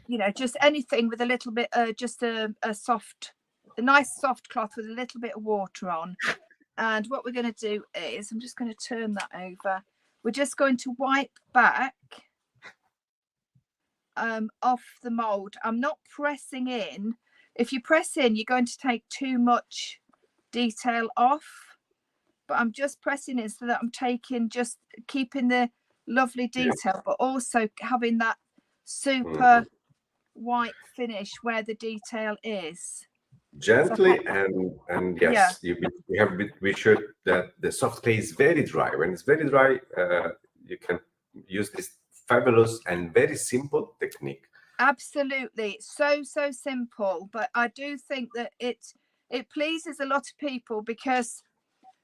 you know, just anything with a little bit, just a nice soft cloth with a little bit of water on. And what we're going to do is, I'm just going to turn that over. We're just going to wipe back off the mold. I'm not pressing in. If you press in, you're going to take too much detail off. But I'm just pressing in so that I'm just keeping the lovely detail, but also having that super white finish where the detail is. Gently, and yes, we have to be sure that the soft clay is very dry. When it's very dry, you can use this fabulous and very simple technique. Absolutely, so simple, but I do think that it pleases a lot of people because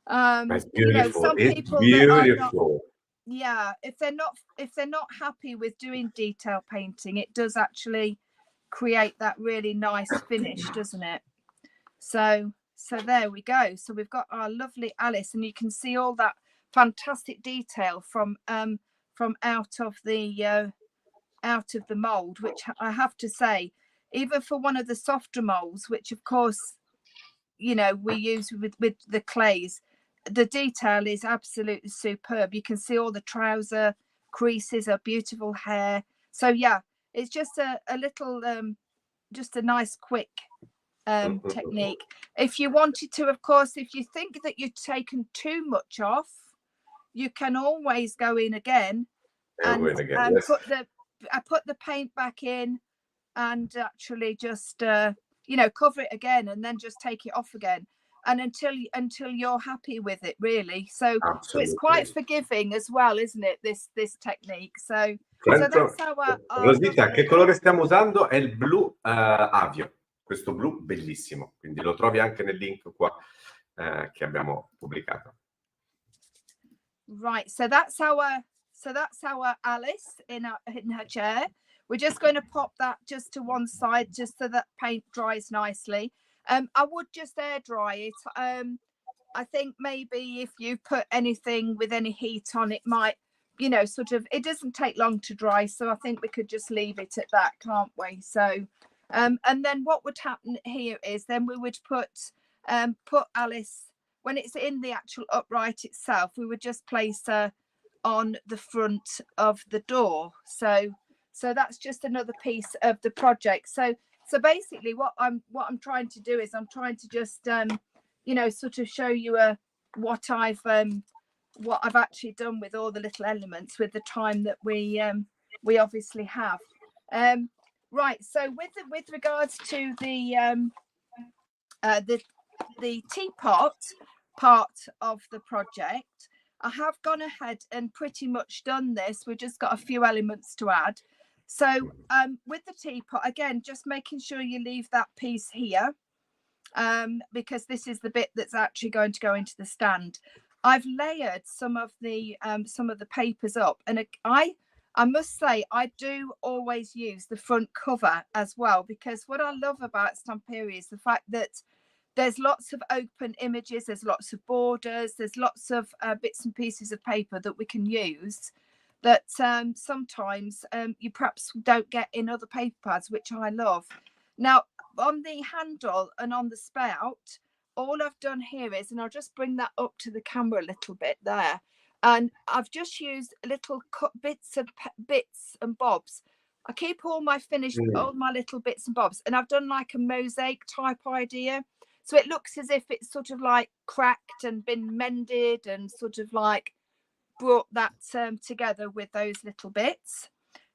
it's beautiful. Some people beautiful. If they're not happy with doing detail painting, it does actually create that really nice finish, doesn't it? So there we go. So we've got our lovely Alice, and you can see all that fantastic detail from out of the mold, which I have to say, even for one of the softer molds, which of course we use with the clays, the detail is absolutely superb. You can see all the trouser creases, her beautiful hair. So yeah, it's just a little just a nice quick technique. If you wanted to, of course, if you think that you've taken too much off, you can always go in again and put the paint back in and actually just cover it again and then just take it off again, and until you're happy with it, really. So it's quite forgiving as well, isn't it, this technique? So that's our Rosita, che colore stiamo usando? È il blu avio, questo blu bellissimo, quindi lo trovi anche nel link qua che abbiamo pubblicato. Right, so that's our Alice in her chair. We're just going to pop that just to one side, just so that paint dries nicely. I would just air dry it. I think maybe if you put anything with any heat on, it might, it doesn't take long to dry. So I think we could just leave it at that, can't we? So, and then what would happen here is then we would put Alice, when it's in the actual upright itself, we would just place her on the front of the door. So that's just another piece of the project. So basically what I'm trying to do is I'm trying to just sort of show you what I've actually done with all the little elements with the time that we obviously have. Right, so with regards to the teapot part of the project, I have gone ahead and pretty much done this. We've just got a few elements to add. So with the teapot, again, just making sure you leave that piece here, because this is the bit that's actually going to go into the stand. I've layered some of the papers up, and I must say I do always use the front cover as well, because what I love about Stamperia is the fact that There's lots of open images, there's lots of borders, there's lots of bits and pieces of paper that we can use that sometimes you perhaps don't get in other paper pads, which I love. Now, on the handle and on the spout, all I've done here is, and I'll just bring that up to the camera a little bit there, and I've just used little cut bits and bobs. I keep all my finished, all my little bits and bobs, and I've done like a mosaic type idea. So it looks as if it's sort of like cracked and been mended and sort of like brought that together with those little bits.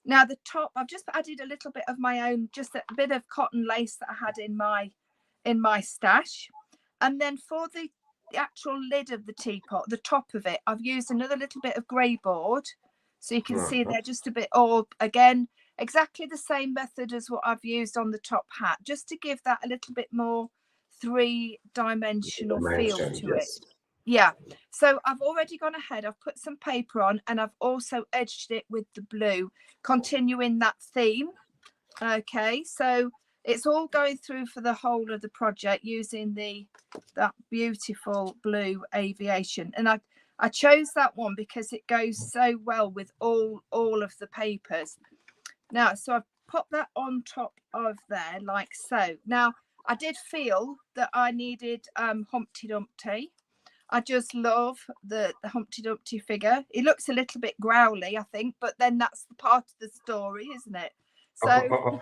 Now the top, I've just added a little bit of my own, just a bit of cotton lace that I had in my stash. And then for the actual lid of the teapot, the top of it, I've used another little bit of grey board. So you can see there just a bit, or again, exactly the same method as what I've used on the top hat, just to give that a little bit more three-dimensional feel to it. Yeah, so I've already gone ahead, I've put some paper on, and I've also edged it with the blue, continuing that theme. Okay, so it's all going through for the whole of the project using that beautiful blue aviation. And I chose that one because it goes so well with all of the papers. Now, so I've put that on top of there like so. Now, I did feel that I needed Humpty Dumpty. I just love the Humpty Dumpty figure. He looks a little bit growly, I think, but then that's the part of the story, isn't it? So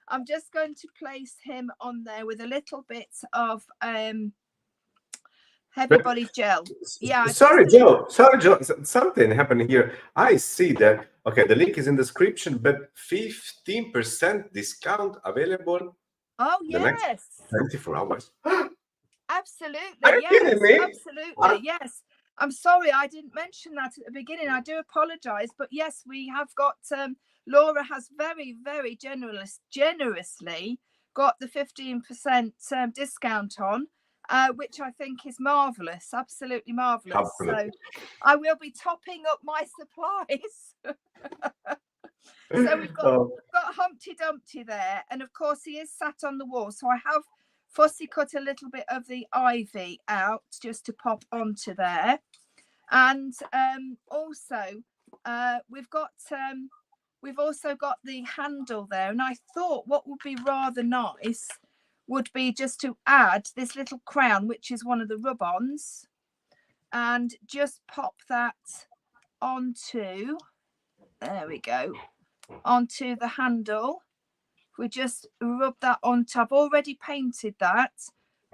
I'm just going to place him on there with a little bit of Heavy Body Gel. Yeah. Sorry, Jo. Something happened here. I see that. Okay, the link is in the description, but 15% discount available. Oh, the yes. Next 24 hours. Absolutely. Are you kidding me? Absolutely. Yes. I'm sorry I didn't mention that at the beginning. I do apologize. But yes, we have got Laura has very, very generously got the 15% discount on, which I think is marvelous. Absolutely marvelous. Absolutely. So I will be topping up my supplies. So we've got Humpty Dumpty there, and of course he is sat on the wall. So I have fussy cut a little bit of the ivy out just to pop onto there, and also we've also got the handle there. And I thought what would be rather nice would be just to add this little crown, which is one of the rub-ons, and just pop that onto. There we go. Onto the handle. We just rub that on top. I've already painted that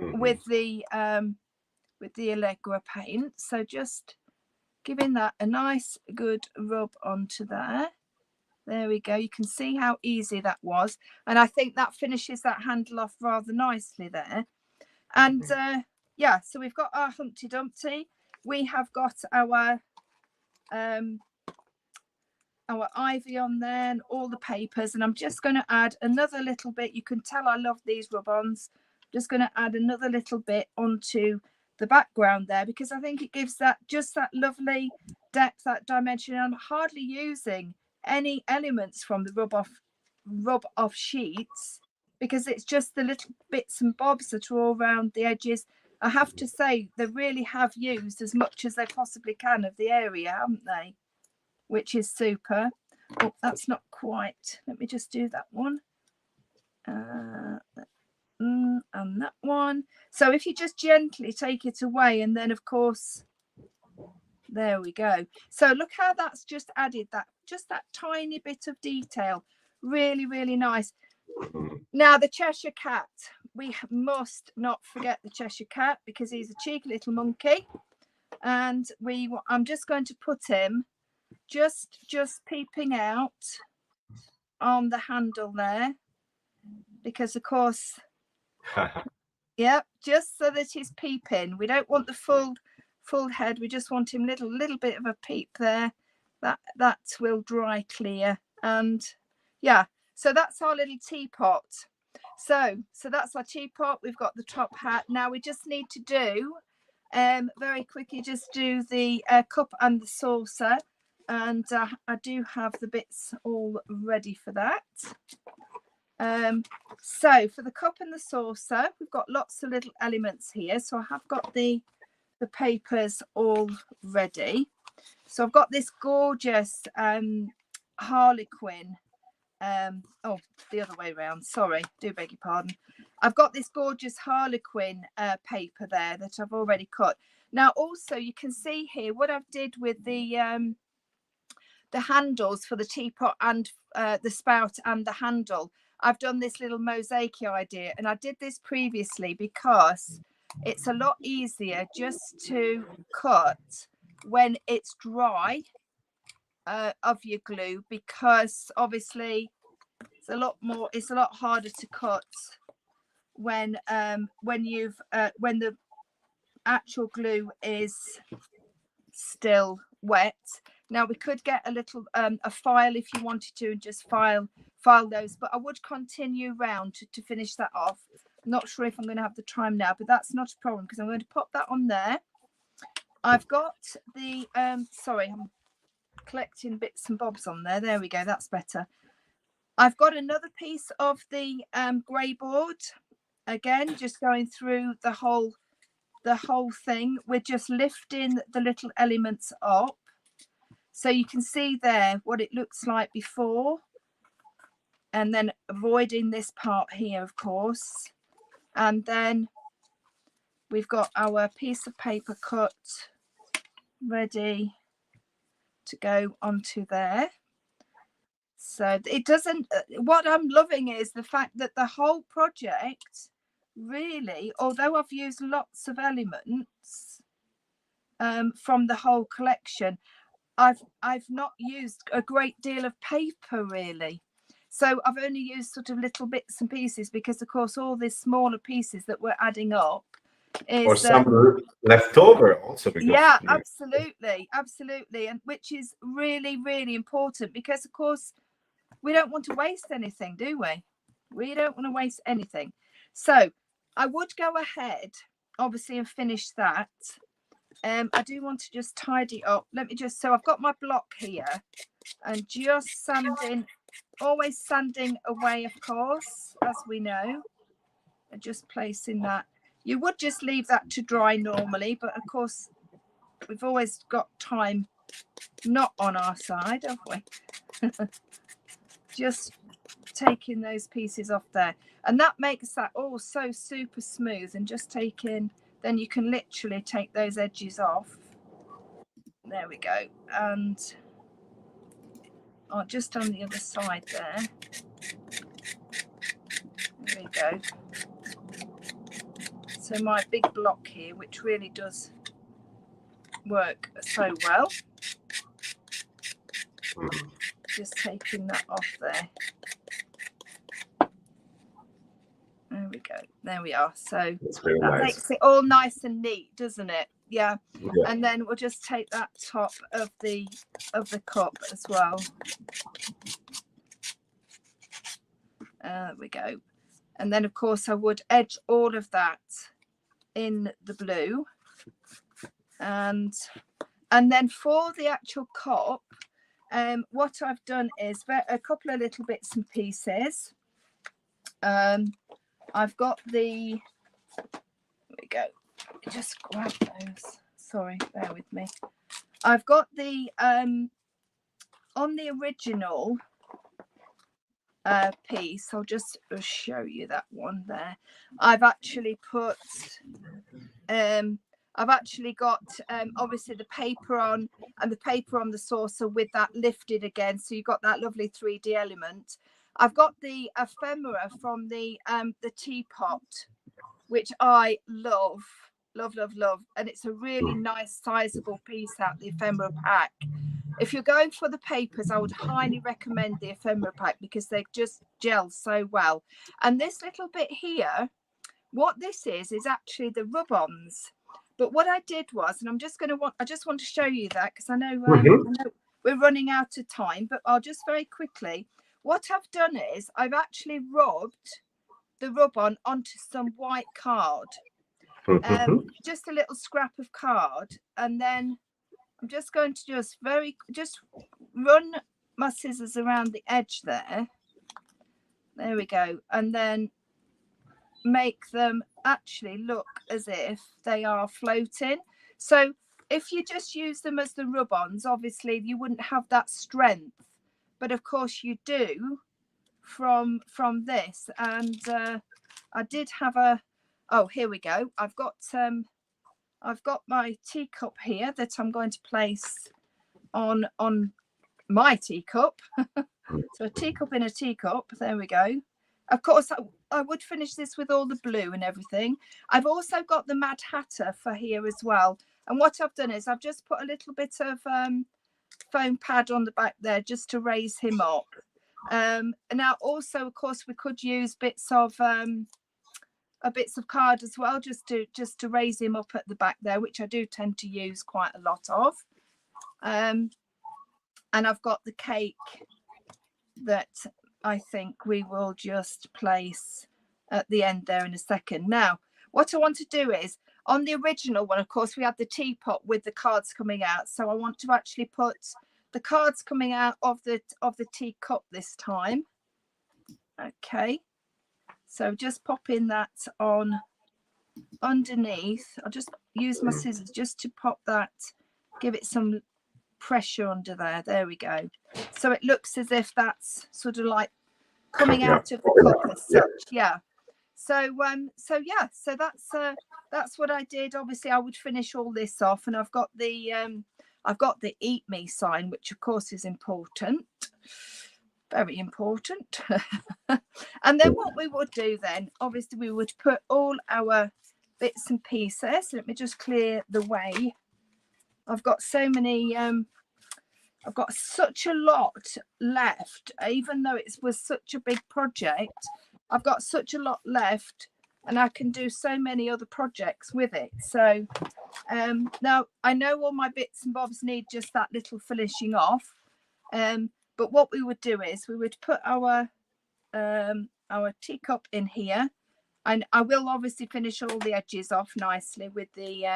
with the Allegra paint. So just giving that a nice good rub onto there. There we go. You can see how easy that was. And I think that finishes that handle off rather nicely there. And yeah, so we've got our Humpty Dumpty. We have got our ivy on there and all the papers, and I'm just going to add another little bit. You can tell I love these rub-ons. Just going to add another little bit onto the background there, because I think it gives that just that lovely depth, that dimension. I'm hardly using any elements from the rub off sheets, because it's just the little bits and bobs that are all around the edges. I have to say they really have used as much as they possibly can of the area, haven't they? Which is super. Oh, that's not quite. Let me just do that one. And that one. So if you just gently take it away, and then of course, there we go. So look how that's just added that tiny bit of detail. Really, really nice. Now the Cheshire Cat. We must not forget the Cheshire Cat, because he's a cheeky little monkey. And I'm just going to put him just peeping out on the handle there, because of course yep, just so that he's peeping. We don't want the full head, we just want him little bit of a peep there. That will dry clear. And yeah, so that's our little teapot. So that's our teapot. We've got the top hat. Now we just need to do very quickly just do the cup and the saucer. And I do have the bits all ready for that. So for the cup and the saucer, we've got lots of little elements here. So I have got the papers all ready. So I've got this gorgeous Harlequin. Oh, the other way around. Sorry, do beg your pardon. I've got this gorgeous Harlequin paper there that I've already cut. Now, also you can see here what I've did with the handles for the teapot and the spout and the handle. I've done this little mosaic idea, and I did this previously because it's a lot easier just to cut when it's dry of your glue, because obviously it's a lot harder to cut when the actual glue is still wet. Now we could get a little a file if you wanted to and just file those, but I would continue round to finish that off. I'm not sure if I'm going to have the time now, but that's not a problem because I'm going to pop that on there. I've got the sorry, I'm collecting bits and bobs on there. There we go, that's better. I've got another piece of the grey board, again just going through the whole thing. We're just lifting the little elements up so you can see there what it looks like before, and then avoiding this part here, of course. And then we've got our piece of paper cut ready to go onto there. So it doesn't, what I'm loving is the fact that the whole project really, although I've used lots of elements from the whole collection, I've not used a great deal of paper really. So I've only used sort of little bits and pieces because of course all these smaller pieces that we're adding up is or some left over also, because yeah, absolutely, and which is really, really important because of course we don't want to waste anything, do we? We don't want to waste anything. So I would go ahead obviously and finish that. I do want to just tidy up. Let me just, so I've got my block here and just sanding, always sanding away, of course, as we know, and just placing that. You would just leave that to dry normally, but of course we've always got time not on our side, have we? Just taking those pieces off there, and that makes that all so super smooth. And just taking, then you can literally take those edges off. There we go. And just on the other side there. There we go. So my big block here, which really does work so well. Just taking that off there. There we go. There we are. So really that nice. makes it all nice and neat, doesn't it? Yeah. And then we'll just take that top of the cup as well. There we go. And then of course I would edge all of that in the blue. And then for the actual cup, what I've done is a couple of little bits and pieces. I've got the, there we go, just grab those, sorry, bear with me. I've got the on the original piece, I'll just show you that one there. I've actually put I've actually got obviously the paper on, and the paper on the saucer with that lifted again, so you've got that lovely 3D element. I've got the ephemera from the teapot, which I love, and it's a really nice sizable piece out the ephemera pack. If you're going for the papers, I would highly recommend the ephemera pack because they just gel so well. And this little bit here, what this is actually the rub-ons. But what I did was, and I just want to show you that because I know we're running out of time, but I'll just very quickly. What I've done is I've actually rubbed the rub-on onto some white card, just a little scrap of card, and then I'm just going to just run my scissors around the edge there, There we go. And then make them actually look as if they are floating. So if you just use them as the rub-ons, obviously you wouldn't have that strength, but of course you do from this. And I did have a, oh, here we go. I've got my teacup here that I'm going to place on my teacup. So a teacup in a teacup, there we go. Of course, I would finish this with all the blue and everything. I've also got the Mad Hatter for here as well. And what I've done is I've just put a little bit of foam pad on the back there just to raise him up. And now also, of course, we could use bits of card as well, just to raise him up at the back there, which I do tend to use quite a lot of. And I've got the cake that I think we will just place at the end there in a second. Now, what I want to do is, on the original one, of course, we had the teapot with the cards coming out. So I want to actually put the cards coming out of the teacup this time. Okay. So just popping that on underneath. I'll just use my scissors just to pop that, give it some pressure under there. There we go. So it looks as if that's sort of like coming out of the cup as such. Yeah. So so that's what I did. Obviously I would finish all this off, and I've got the eat me sign, which of course is important, very important. And then what we would do then, obviously we would put all our bits and pieces. Let me just clear the way. I've got so many I've got such a lot left, even though it was such a big project. I've got such a lot left, and I can do so many other projects with it. So now I know all my bits and bobs need just that little finishing off. But what we would do is we would put our teacup in here, and I will obviously finish all the edges off nicely with the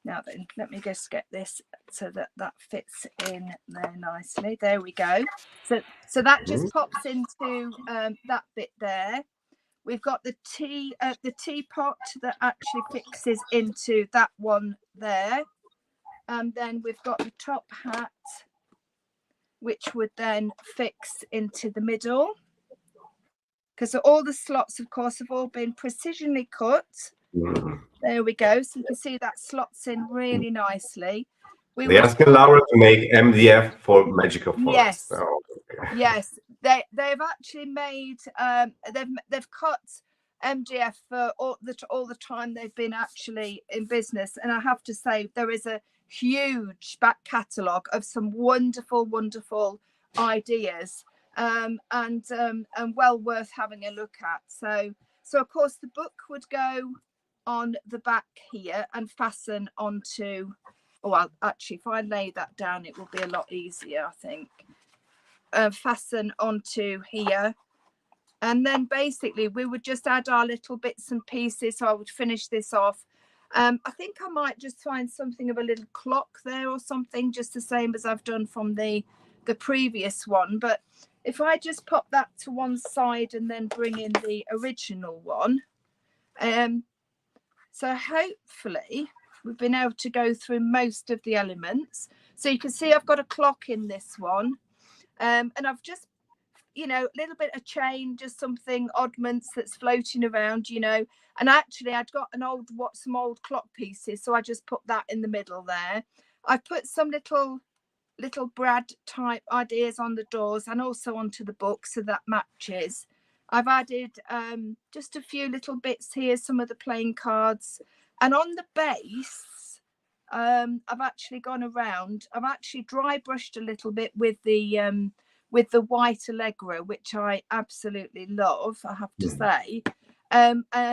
now then, let me just get this so that fits in there nicely. There we go. So that just pops into that bit there. We've got the teapot that actually fixes into that one there. And then we've got the top hat, which would then fix into the middle. Because all the slots, of course, have all been precisionally cut. There we go. So you can see that slots in really nicely. They're asking Laura to make MDF for Magical Forest. Yes, yes. They've actually made they've cut MDF for all the time they've been actually in business, and I have to say there is a huge back catalogue of some wonderful ideas, and well worth having a look at. So of course the book would go on the back here and fasten onto, well, actually if I lay that down it will be a lot easier, I think. Fasten onto here, and then basically we would just add our little bits and pieces. So I would finish this off. I think I might just find something of a little clock there or something, just the same as I've done from the previous one. But if I just pop that to one side and then bring in the original one, so hopefully we've been able to go through most of the elements. So you can see I've got a clock in this one, and I've just, you know, a little bit of chain, just something oddments that's floating around, you know. And actually I'd got some old clock pieces, so I just put that in the middle there. I put some little Brad type ideas on the doors and also onto the book, so that matches. I've added just a few little bits here, some of the playing cards, and on the base I've actually gone around. I've actually dry brushed a little bit with the white Allegra, which I absolutely love, I have to say,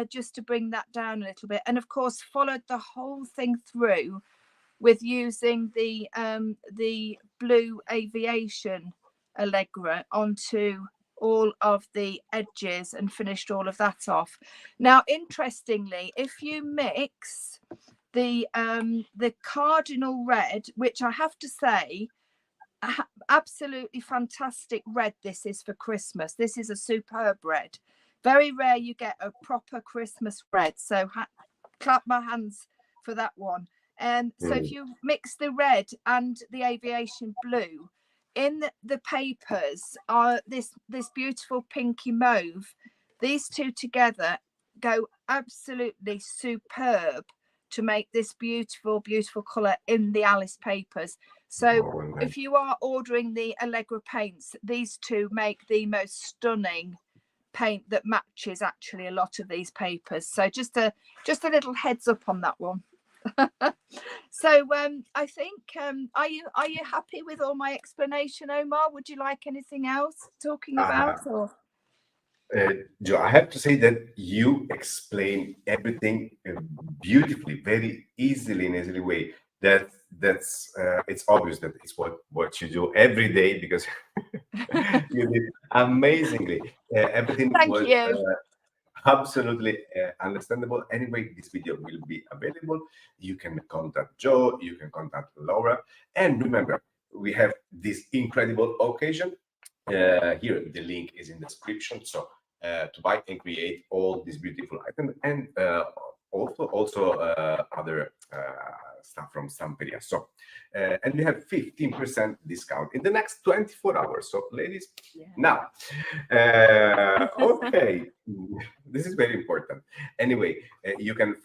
just to bring that down a little bit. And of course followed the whole thing through with using the blue aviation Allegra onto all of the edges and finished all of that off. Now interestingly, if you mix the cardinal red, which I have to say Absolutely fantastic red this is for Christmas. This is a superb red. Very rare you get a proper Christmas red. So clap my hands for that one. So if you mix the red and the aviation blue, in the papers are this beautiful pinky mauve. These two together go absolutely superb to make this beautiful, beautiful colour in the Alice papers. So if you are ordering the Allegra paints, these two make the most stunning paint that matches actually a lot of these papers. So just a little heads up on that one. So I think are you happy with all my explanation, Omar? Would you like anything else talking about? Or Jo, I have to say that you explain everything beautifully, very easily, in easily way. That's it's obvious that it's what you do every day, because you did amazingly. Everything thank was you. absolutely understandable. Anyway, this video will be available. You can contact Jo, you can contact Laura, and remember, we have this incredible occasion. Here, the link is in the description. So to buy and create all these beautiful items, and also other stuff from Stamperia. So and we have 15% discount in the next 24 hours. So ladies, now okay, this is very important. Anyway, you can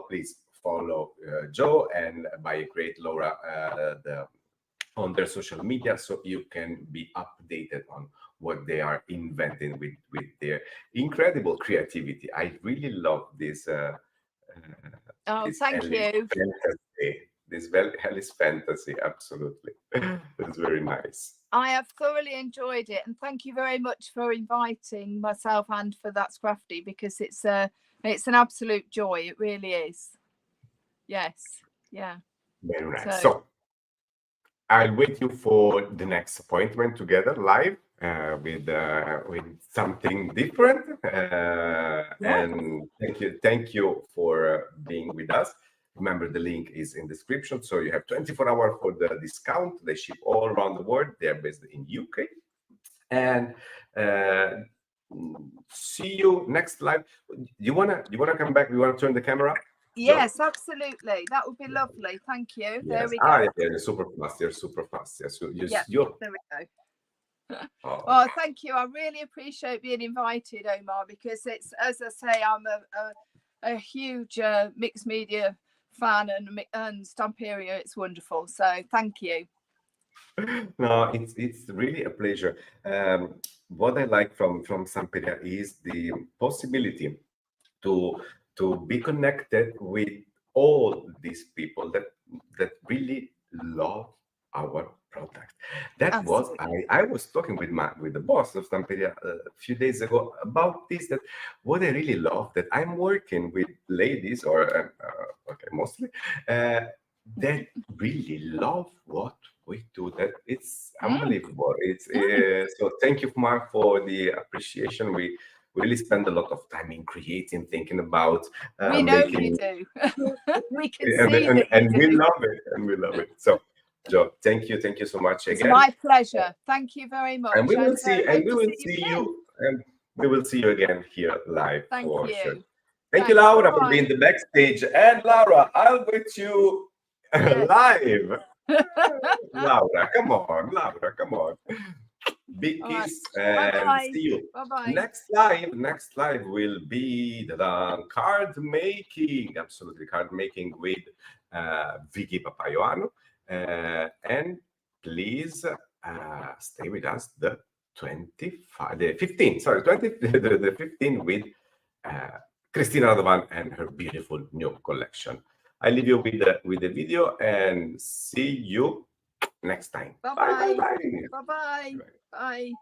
please follow Jo and buy create Laura on their social media, so you can be updated on what they are inventing with their incredible creativity. I really love this. This Thank Alice you. fantasy. This Alice fantasy, absolutely. It's very nice. I have thoroughly enjoyed it, and thank you very much for inviting myself and for That's Crafty, because it's an absolute joy. It really is. Yes. Yeah. Very nice. So I'll wait you for the next appointment together live with something different. And thank you for being with us. Remember, the link is in the description. So you have 24 hours for the discount. They ship all around the world. They are based in UK. And see you next live. You wanna come back? You wanna turn the camera? Yes, absolutely. That would be lovely. Thank you. Yes. There we go. You're super fast. You're super fast. Yes. There we go. Oh, thank you. I really appreciate being invited, Omar, because it's, as I say, I'm a huge mixed media fan, and Stamperia, it's wonderful. So thank you. No, it's really a pleasure. What I like from Stamperia is the possibility to be connected with all these people that really love our product. That was I was talking with the boss of Stamperia a few days ago about this. That what I really love, that I'm working with ladies, or mostly that really love what we do. That it's unbelievable. It's so thank you, Mark, for the appreciation. We really spend a lot of time in creating, thinking about we know you do. We can see and we love it, So Jo, thank you so much again. It's my pleasure. Thank you very much. And we will see you and we will see you again here live. Thank you. Sure. Thank you, Laura, for being the backstage. And Laura, I'll meet you live. Laura, come on. Big kiss, and see you. Bye-bye. Next live will be the card making, absolutely card making with Vicky Papaioano. And please stay with us the 15 with Cristina Radovan and her beautiful new collection. I leave you with the video and see you next time. Bye. Bye. Bye.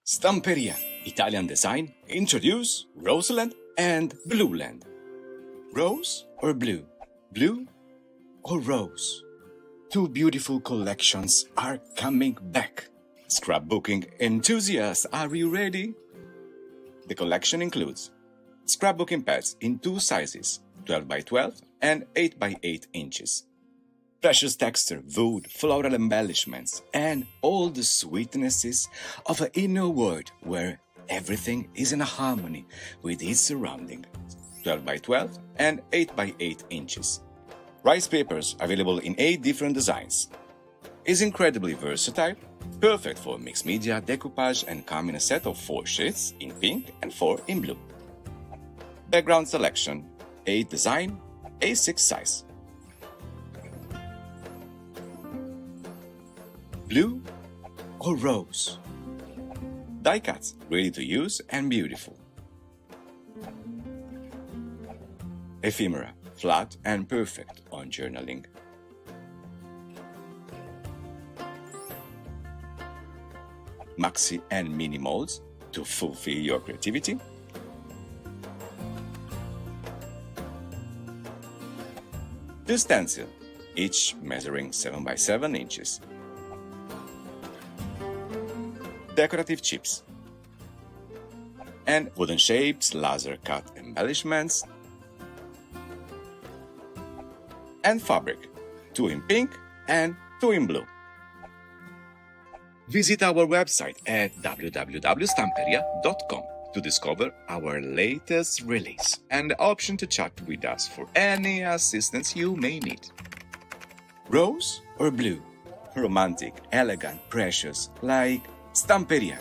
Stamperia Italian Design introduce Roseland and Blueland. Rose or blue? Blue or rose? Two beautiful collections are coming back. Scrapbooking enthusiasts, are you ready? The collection includes scrapbooking pads in two sizes, 12 by 12 and 8 by 8 inches. Precious texture, wood, floral embellishments, and all the sweetnesses of an inner world where everything is in harmony with its surrounding. 12 by 12 and 8 by 8 inches. Rice papers available in 8 different designs. Is incredibly versatile, perfect for mixed media, decoupage, and come in a set of 4 shades in pink and 4 in blue. Background selection, 8 design, A6 size. Blue or rose? Die cuts, ready to use and beautiful. Ephemera, flat and perfect on journaling. Maxi and mini molds to fulfill your creativity. The stencil, each measuring 7 by 7 inches. Decorative chips. And wooden shapes, laser cut embellishments. And fabric, 2 in pink and 2 in blue. Visit our website at www.stamperia.com to discover our latest release and the option to chat with us for any assistance you may need. Rose or blue? Romantic, elegant, precious, like Stamperia.